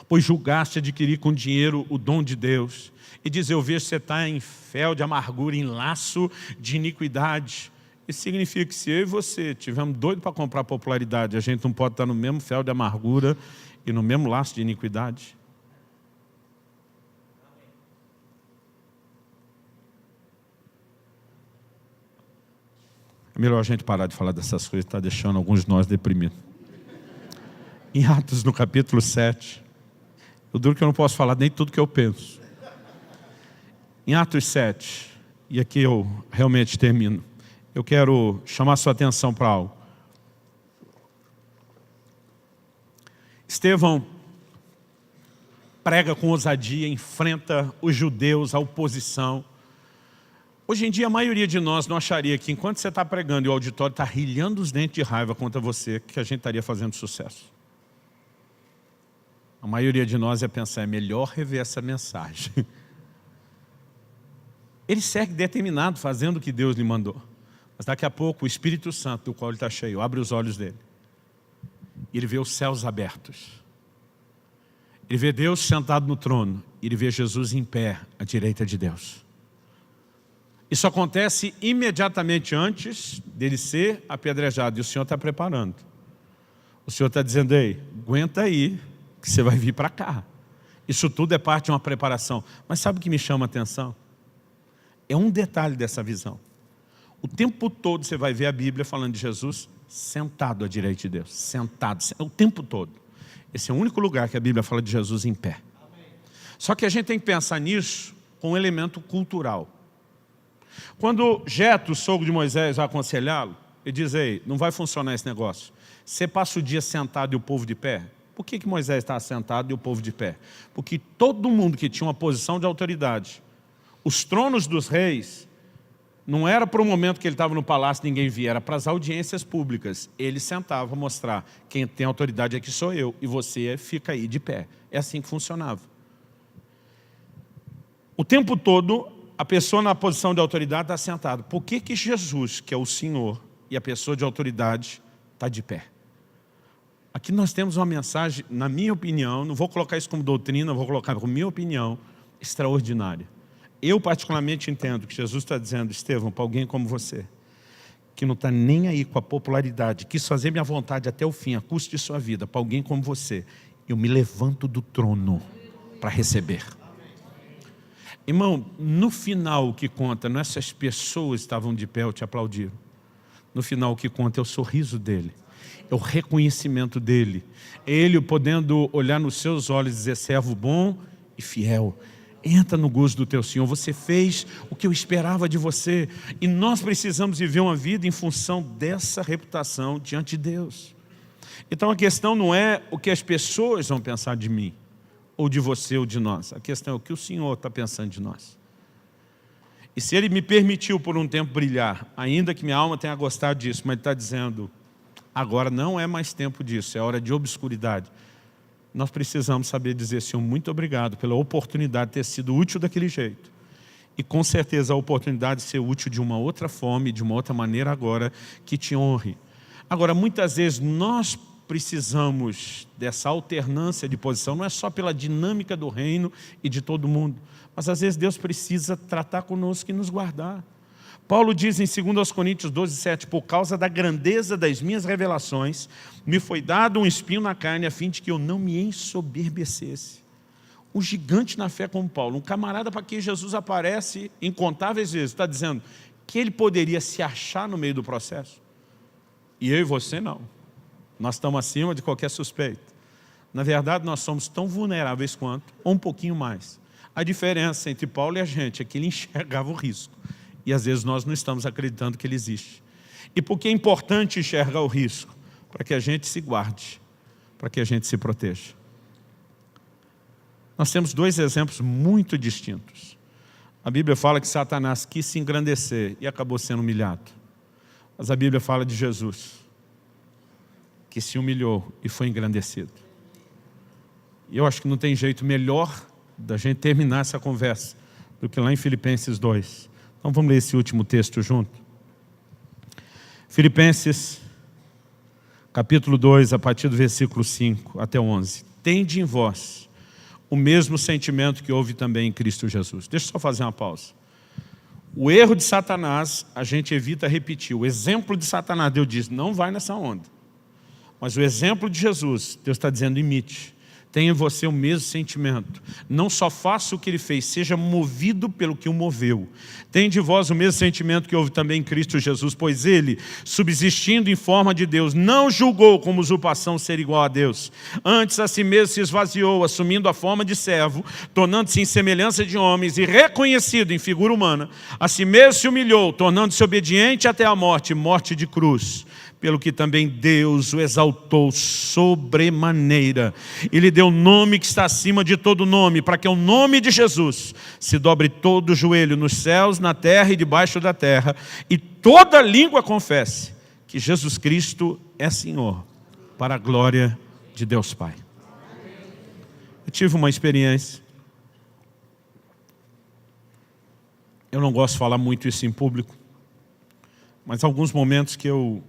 Pois julgaste adquirir com dinheiro o dom de Deus. E diz, eu vejo que você está em fel de amargura, em laço de iniquidade. Isso significa que se eu e você estivermos doidos para comprar popularidade, a gente não pode estar no mesmo fel de amargura e no mesmo laço de iniquidade. É melhor a gente parar de falar dessas coisas, está deixando alguns de nós deprimidos. Em Atos, no capítulo 7, eu duro que eu não posso falar nem tudo que eu penso. Em Atos 7, e aqui eu realmente termino, eu quero chamar sua atenção para algo. Estevão prega com ousadia, enfrenta os judeus, a oposição. Hoje em dia, a maioria de nós não acharia que enquanto você está pregando e o auditório está rilhando os dentes de raiva contra você, que a gente estaria fazendo sucesso. A maioria de nós ia pensar, é melhor rever essa mensagem. Ele segue determinado, fazendo o que Deus lhe mandou. Mas daqui a pouco, o Espírito Santo, do qual ele está cheio, abre os olhos dele. E ele vê os céus abertos. Ele vê Deus sentado no trono. E ele vê Jesus em pé, à direita de Deus. Isso acontece imediatamente antes dele ser apedrejado. E o Senhor está preparando. O Senhor está dizendo, ei, aguenta aí, que você vai vir para cá. Isso tudo é parte de uma preparação. Mas sabe o que me chama a atenção? É um detalhe dessa visão. O tempo todo você vai ver a Bíblia falando de Jesus sentado à direita de Deus. Sentado, o tempo todo. Esse é o único lugar que a Bíblia fala de Jesus em pé. Só que a gente tem que pensar nisso com um elemento cultural. Quando Jetro, o sogro de Moisés, vai aconselhá-lo, ele diz, ei, não vai funcionar esse negócio. Você passa o dia sentado e o povo de pé? Por que Moisés está sentado e o povo de pé? Porque todo mundo que tinha uma posição de autoridade, os tronos dos reis, não era para o momento que ele estava no palácio ninguém via, era para as audiências públicas. Ele sentava a mostrar, quem tem autoridade aqui sou eu, e você fica aí de pé. É assim que funcionava. O tempo todo, a pessoa na posição de autoridade está sentada. Por que Jesus, que é o Senhor, e a pessoa de autoridade, está de pé? Aqui nós temos uma mensagem, na minha opinião, não vou colocar isso como doutrina, vou colocar como minha opinião, extraordinária. Eu particularmente entendo que Jesus está dizendo, Estevão, para alguém como você, que não está nem aí com a popularidade, quis fazer minha vontade até o fim, a custo de sua vida, para alguém como você, eu me levanto do trono para receber. Irmão, no final o que conta não é se as pessoas estavam de pé ou te aplaudiram. No final o que conta é o sorriso dele, é o reconhecimento dele. É ele podendo olhar nos seus olhos e dizer, servo bom e fiel. Entra no gozo do teu Senhor, você fez o que eu esperava de você. E nós precisamos viver uma vida em função dessa reputação diante de Deus. Então a questão não é o que as pessoas vão pensar de mim, ou de você ou de nós. A questão é o que o Senhor está pensando de nós. E se Ele me permitiu por um tempo brilhar, ainda que minha alma tenha gostado disso, mas Ele está dizendo, agora não é mais tempo disso, é hora de obscuridade. Nós precisamos saber dizer, Senhor, muito obrigado pela oportunidade de ter sido útil daquele jeito. E com certeza a oportunidade de ser útil de uma outra forma e de uma outra maneira agora que te honre. Agora, muitas vezes nós precisamos dessa alternância de posição, não é só pela dinâmica do reino e de todo mundo, mas às vezes Deus precisa tratar conosco e nos guardar. Paulo diz em 2 Coríntios 12, 7, por causa da grandeza das minhas revelações, me foi dado um espinho na carne a fim de que eu não me ensoberbecesse. Um gigante na fé como Paulo, um camarada para quem Jesus aparece incontáveis vezes, está dizendo que ele poderia se achar no meio do processo. E eu e você não. Nós estamos acima de qualquer suspeito. Na verdade, nós somos tão vulneráveis quanto, ou um pouquinho mais. A diferença entre Paulo e a gente é que ele enxergava o risco. E às vezes nós não estamos acreditando que ele existe. E por que é importante enxergar o risco? Para que a gente se guarde, para que a gente se proteja. Nós temos dois exemplos muito distintos. A Bíblia fala que Satanás quis se engrandecer e acabou sendo humilhado. Mas a Bíblia fala de Jesus, que se humilhou e foi engrandecido. E eu acho que não tem jeito melhor da gente terminar essa conversa do que lá em Filipenses 2. Então vamos ler esse último texto junto. Filipenses, capítulo 2, a partir do versículo 5 até 11. Tende em vós o mesmo sentimento que houve também em Cristo Jesus. Deixa eu só fazer uma pausa. O erro de Satanás, a gente evita repetir. O exemplo de Satanás, Deus diz, não vai nessa onda. Mas o exemplo de Jesus, Deus está dizendo, imite. Tenha em você o mesmo sentimento. Não só faça o que ele fez, seja movido pelo que o moveu. Tenha de vós o mesmo sentimento que houve também em Cristo Jesus, pois ele, subsistindo em forma de Deus, não julgou como usurpação ser igual a Deus. Antes a si mesmo se esvaziou, assumindo a forma de servo, tornando-se em semelhança de homens e reconhecido em figura humana. A si mesmo se humilhou, tornando-se obediente até a morte, morte de cruz. Pelo que também Deus o exaltou sobremaneira e lhe deu o nome que está acima de todo nome, para que o nome de Jesus se dobre todo o joelho nos céus, na terra e debaixo da terra, e toda língua confesse que Jesus Cristo é Senhor, para a glória de Deus Pai. Eu tive uma experiência, eu não gosto de falar muito isso em público, mas alguns momentos que eu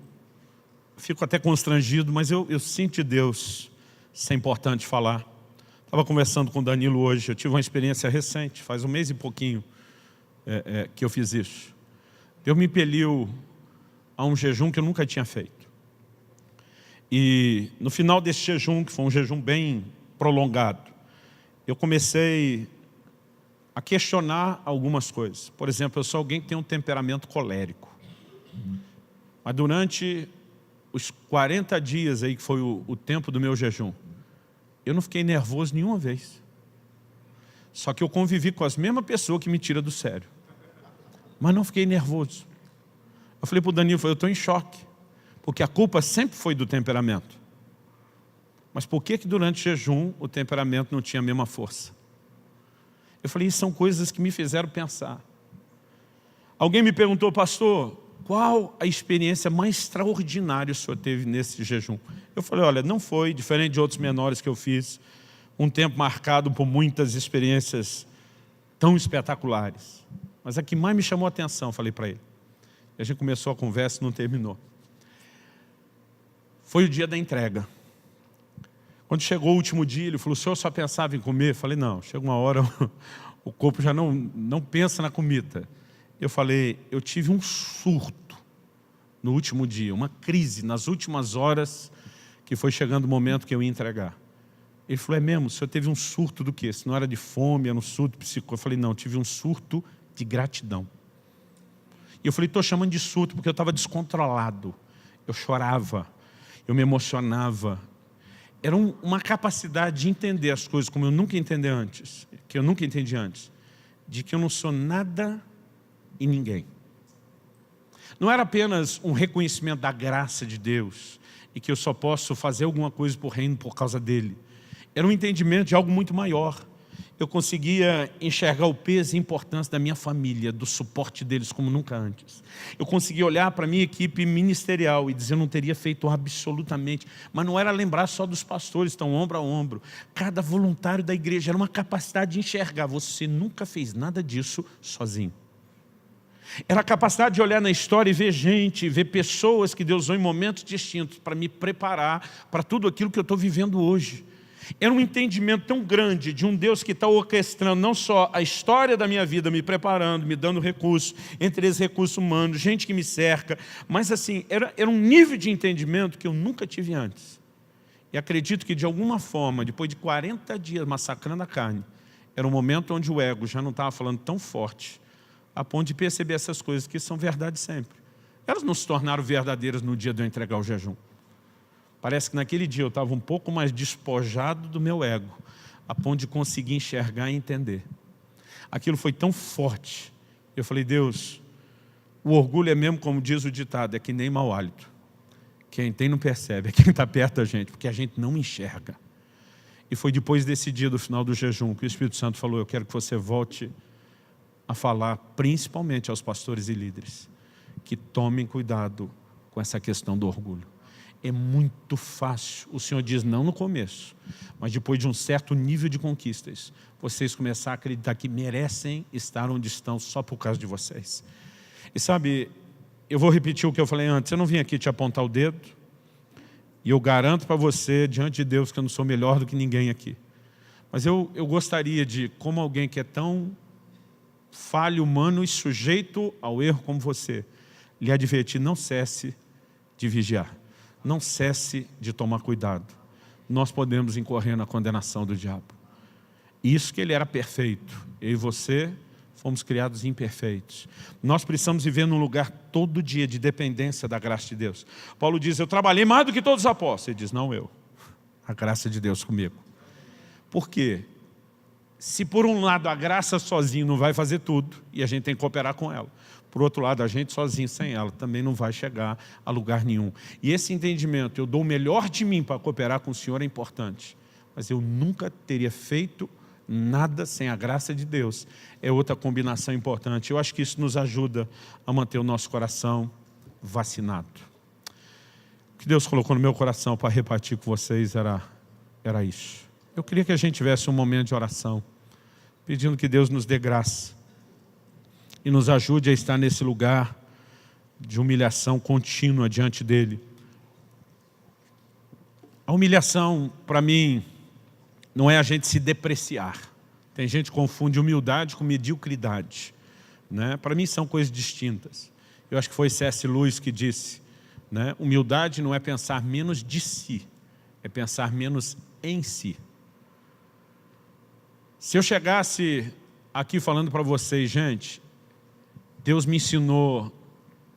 fico até constrangido, mas eu sinto de Deus, isso é importante falar. Estava conversando com o Danilo hoje, eu tive uma experiência recente, faz um mês e pouquinho que eu fiz isso. Deus me impeliu a um jejum que eu nunca tinha feito. E no final desse jejum, que foi um jejum bem prolongado, eu comecei a questionar algumas coisas. Por exemplo, eu sou alguém que tem um temperamento colérico. Mas durante os 40 dias aí que foi o tempo do meu jejum, eu não fiquei nervoso nenhuma vez. Só que eu convivi com as mesmas pessoas que me tiram do sério. Mas não fiquei nervoso. Eu falei para o Danilo, eu estou em choque. Porque a culpa sempre foi do temperamento. Mas por que durante o jejum o temperamento não tinha a mesma força? Eu falei, isso são coisas que me fizeram pensar. Alguém me perguntou, pastor, qual a experiência mais extraordinária o senhor teve nesse jejum? Eu falei, olha, não foi, diferente de outros menores que eu fiz, um tempo marcado por muitas experiências tão espetaculares. Mas a que mais me chamou a atenção, falei para ele. E a gente começou a conversa e não terminou. Foi o dia da entrega. Quando chegou o último dia, ele falou, o senhor só pensava em comer? Eu falei, não, chega uma hora, o corpo já não pensa na comida. Eu falei, eu tive um surto no último dia, uma crise nas últimas horas, que foi chegando o momento que eu ia entregar. Ele falou, é mesmo? O senhor teve um surto do quê? Se não era de fome, era um surto psicótico. Eu falei, não, tive um surto de gratidão. E eu falei, estou chamando de surto porque eu estava descontrolado. Eu chorava, eu me emocionava. Era uma capacidade de entender as coisas como eu nunca entendi antes, de que eu não sou nada e ninguém. Não era apenas um reconhecimento da graça de Deus e que eu só posso fazer alguma coisa por reino por causa dele. Era um entendimento de algo muito maior. Eu conseguia enxergar o peso e a importância da minha família, do suporte deles como nunca antes. Eu conseguia olhar para a minha equipe ministerial e dizer, eu não teria feito absolutamente. Mas não era lembrar só dos pastores, estão ombro a ombro. Cada voluntário da igreja era uma capacidade de enxergar. Você nunca fez nada disso sozinho. Era a capacidade de olhar na história e ver gente, ver pessoas que Deus usou em momentos distintos para me preparar para tudo aquilo que eu estou vivendo hoje. Era um entendimento tão grande de um Deus que está orquestrando não só a história da minha vida, me preparando, me dando recursos, entre esses recursos humanos, gente que me cerca, mas assim, era um nível de entendimento que eu nunca tive antes. E acredito que de alguma forma, depois de 40 dias massacrando a carne, era um momento onde o ego já não estava falando tão forte, a ponto de perceber essas coisas que são verdade sempre. Elas não se tornaram verdadeiras no dia de eu entregar o jejum. Parece que naquele dia eu estava um pouco mais despojado do meu ego, a ponto de conseguir enxergar e entender. Aquilo foi tão forte. Eu falei, Deus, o orgulho é mesmo como diz o ditado, é que nem mau hálito. Quem tem não percebe, é quem está perto da gente, porque a gente não enxerga. E foi depois desse dia do final do jejum que o Espírito Santo falou, eu quero que você volte a falar principalmente aos pastores e líderes, que tomem cuidado com essa questão do orgulho. é muito fácil. O Senhor diz, não no começo, mas depois de um certo nível de conquistas, vocês começar a acreditar que merecem estar onde estão só por causa de vocês. E sabe, eu vou repetir o que eu falei antes, eu não vim aqui te apontar o dedo, e eu garanto para você, diante de Deus, que eu não sou melhor do que ninguém aqui. Mas eu gostaria de, como alguém que é tão falho, humano e sujeito ao erro como você, lhe advertir, não cesse de vigiar, não cesse de tomar cuidado. Nós podemos incorrer na condenação do diabo. Isso que ele era perfeito, eu e você fomos criados imperfeitos. Nós precisamos viver num lugar todo dia de dependência da graça de Deus. Paulo diz, eu trabalhei mais do que todos os apóstolos. Ele diz, não eu, a graça de Deus comigo. Por quê? Se por um lado a graça sozinho não vai fazer tudo, e a gente tem que cooperar com ela. Por outro lado, a gente sozinho, sem ela, também não vai chegar a lugar nenhum. E esse entendimento, eu dou o melhor de mim para cooperar com o Senhor, é importante. Mas eu nunca teria feito nada sem a graça de Deus. É outra combinação importante. Eu acho que isso nos ajuda a manter o nosso coração vacinado. O que Deus colocou no meu coração para repartir com vocês era isso. Eu queria que a gente tivesse um momento de oração, pedindo que Deus nos dê graça e nos ajude a estar nesse lugar de humilhação contínua diante dEle. A humilhação, para mim, não é a gente se depreciar. Tem gente que confunde humildade com mediocridade, né? Para mim são coisas distintas. Eu acho que foi C.S. Lewis que disse, né? Humildade não é pensar menos de si, é pensar menos em si. Se eu chegasse aqui falando para vocês, gente, Deus me ensinou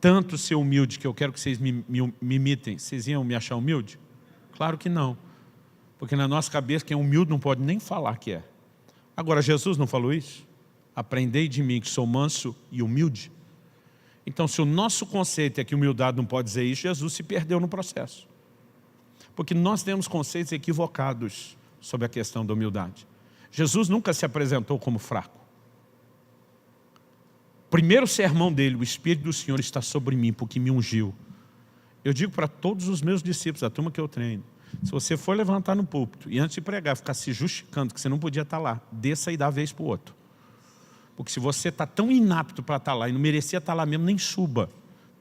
tanto ser humilde que eu quero que vocês me imitem, vocês iam me achar humilde? Claro que não. Porque na nossa cabeça, quem é humilde não pode nem falar que é. Agora, Jesus não falou isso? Aprendei de mim que sou manso e humilde. Então, se o nosso conceito é que humildade não pode dizer isso, Jesus se perdeu no processo. Porque nós temos conceitos equivocados sobre a questão da humildade. Jesus nunca se apresentou como fraco. Primeiro sermão dele, o Espírito do Senhor está sobre mim, porque me ungiu. Eu digo para todos os meus discípulos, a turma que eu treino, se você for levantar no púlpito e antes de pregar, ficar se justificando que você não podia estar lá, desça e dá a vez para o outro. Porque se você está tão inapto para estar lá e não merecia estar lá mesmo, nem suba.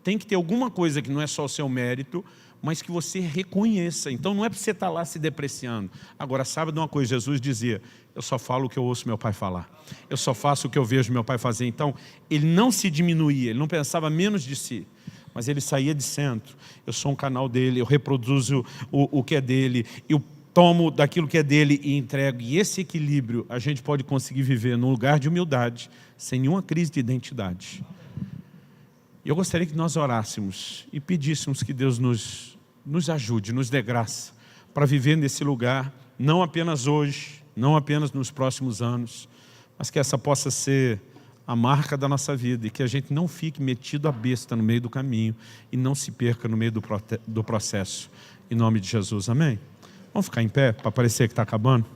Tem que ter alguma coisa que não é só o seu mérito, mas que você reconheça. Então não é para você estar lá se depreciando. Agora, sabe de uma coisa? Jesus dizia, eu só falo o que eu ouço meu pai falar. Eu só faço o que eu vejo meu pai fazer. Então, ele não se diminuía, ele não pensava menos de si. Mas ele saía de centro, eu sou um canal dele, eu reproduzo o que é dele, eu tomo daquilo que é dele e entrego. E esse equilíbrio a gente pode conseguir viver num lugar de humildade, sem nenhuma crise de identidade. Eu gostaria que nós orássemos e pedíssemos que Deus nos ajude, nos dê graça, para viver nesse lugar, não apenas hoje, não apenas nos próximos anos, mas que essa possa ser a marca da nossa vida e que a gente não fique metido a besta no meio do caminho e não se perca no meio do processo. Em nome de Jesus, amém? Vamos ficar em pé para parecer que está acabando?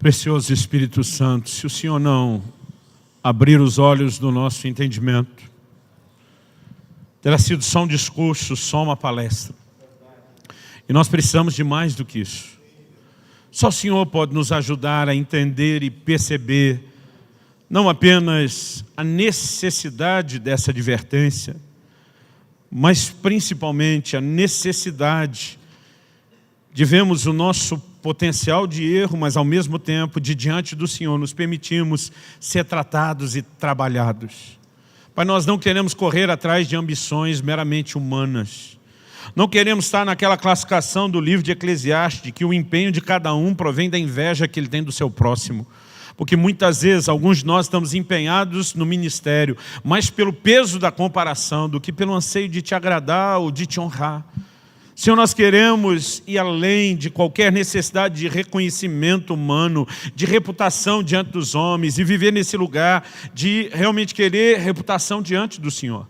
Precioso Espírito Santo, se o Senhor não abrir os olhos do nosso entendimento, terá sido só um discurso, só uma palestra. E nós precisamos de mais do que isso. Só o Senhor pode nos ajudar a entender e perceber não apenas a necessidade dessa advertência, mas principalmente a necessidade de vermos o nosso potencial de erro, mas ao mesmo tempo, de diante do Senhor, nos permitimos ser tratados e trabalhados. Pai, nós não queremos correr atrás de ambições meramente humanas. Não queremos estar naquela classificação do livro de Eclesiastes, de que o empenho de cada um provém da inveja que ele tem do seu próximo. Porque muitas vezes, alguns de nós estamos empenhados no ministério, mais pelo peso da comparação do que pelo anseio de te agradar ou de te honrar. Senhor, nós queremos ir além de qualquer necessidade de reconhecimento humano, de reputação diante dos homens e viver nesse lugar de realmente querer reputação diante do Senhor.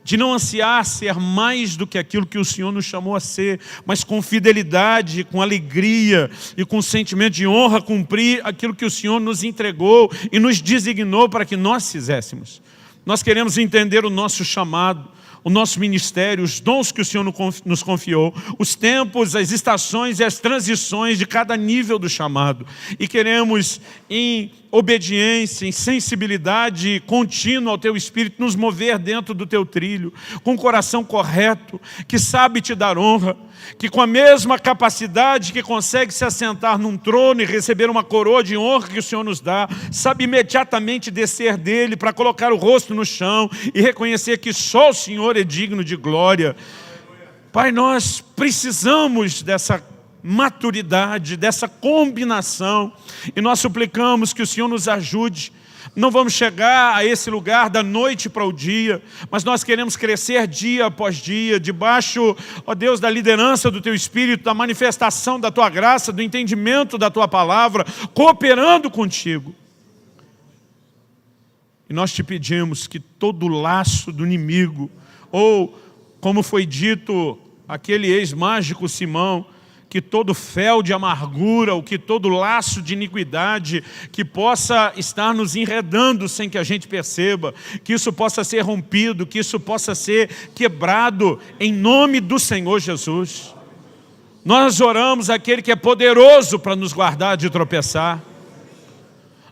de não ansiar ser mais do que aquilo que o Senhor nos chamou a ser, mas com fidelidade, com alegria e com sentimento de honra, cumprir aquilo que o Senhor nos entregou e nos designou para que nós fizéssemos. Nós queremos entender o nosso chamado, o nosso ministério, os dons que o Senhor nos confiou, os tempos, as estações e as transições de cada nível do chamado. E queremos, em obediência, em sensibilidade contínua ao Teu Espírito, nos mover dentro do Teu trilho, com o coração correto, que sabe Te dar honra, que com a mesma capacidade que consegue se assentar num trono e receber uma coroa de honra que o Senhor nos dá, sabe imediatamente descer dele para colocar o rosto no chão e reconhecer que só o Senhor é digno de glória. Pai, nós precisamos dessa maturidade, dessa combinação, e nós suplicamos que o Senhor nos ajude. Não vamos chegar a esse lugar da noite para o dia, mas nós queremos crescer dia após dia, debaixo, ó Deus, da liderança do Teu Espírito, da manifestação da Tua graça, do entendimento da Tua palavra, cooperando contigo. E nós Te pedimos que todo laço do inimigo, ou como foi dito aquele ex-mágico Simão, que todo fel de amargura, ou que todo laço de iniquidade que possa estar nos enredando sem que a gente perceba, que isso possa ser rompido, que isso possa ser quebrado em nome do Senhor Jesus. Nós oramos aquele que é poderoso para nos guardar de tropeçar.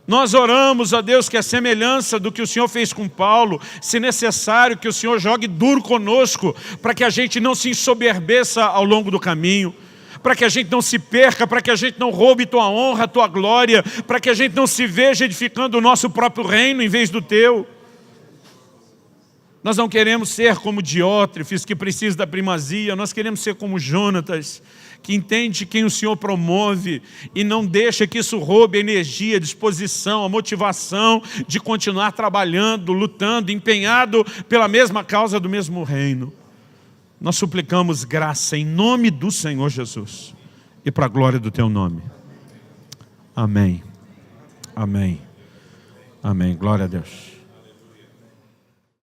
Nós oramos a Deus que a semelhança do que o Senhor fez com Paulo, se necessário que o Senhor jogue duro conosco, para que a gente não se ensoberbeça ao longo do caminho, para que a gente não se perca, para que a gente não roube Tua honra, Tua glória, para que a gente não se veja edificando o nosso próprio reino em vez do Teu. Nós não queremos ser como Diótrefes, que precisa da primazia, nós queremos ser como Jonatas, que entende quem o Senhor promove e não deixa que isso roube a energia, a disposição, a motivação de continuar trabalhando, lutando, empenhado pela mesma causa do mesmo reino. Nós suplicamos graça em nome do Senhor Jesus e para a glória do Teu nome. Amém. Amém. Amém. Glória a Deus.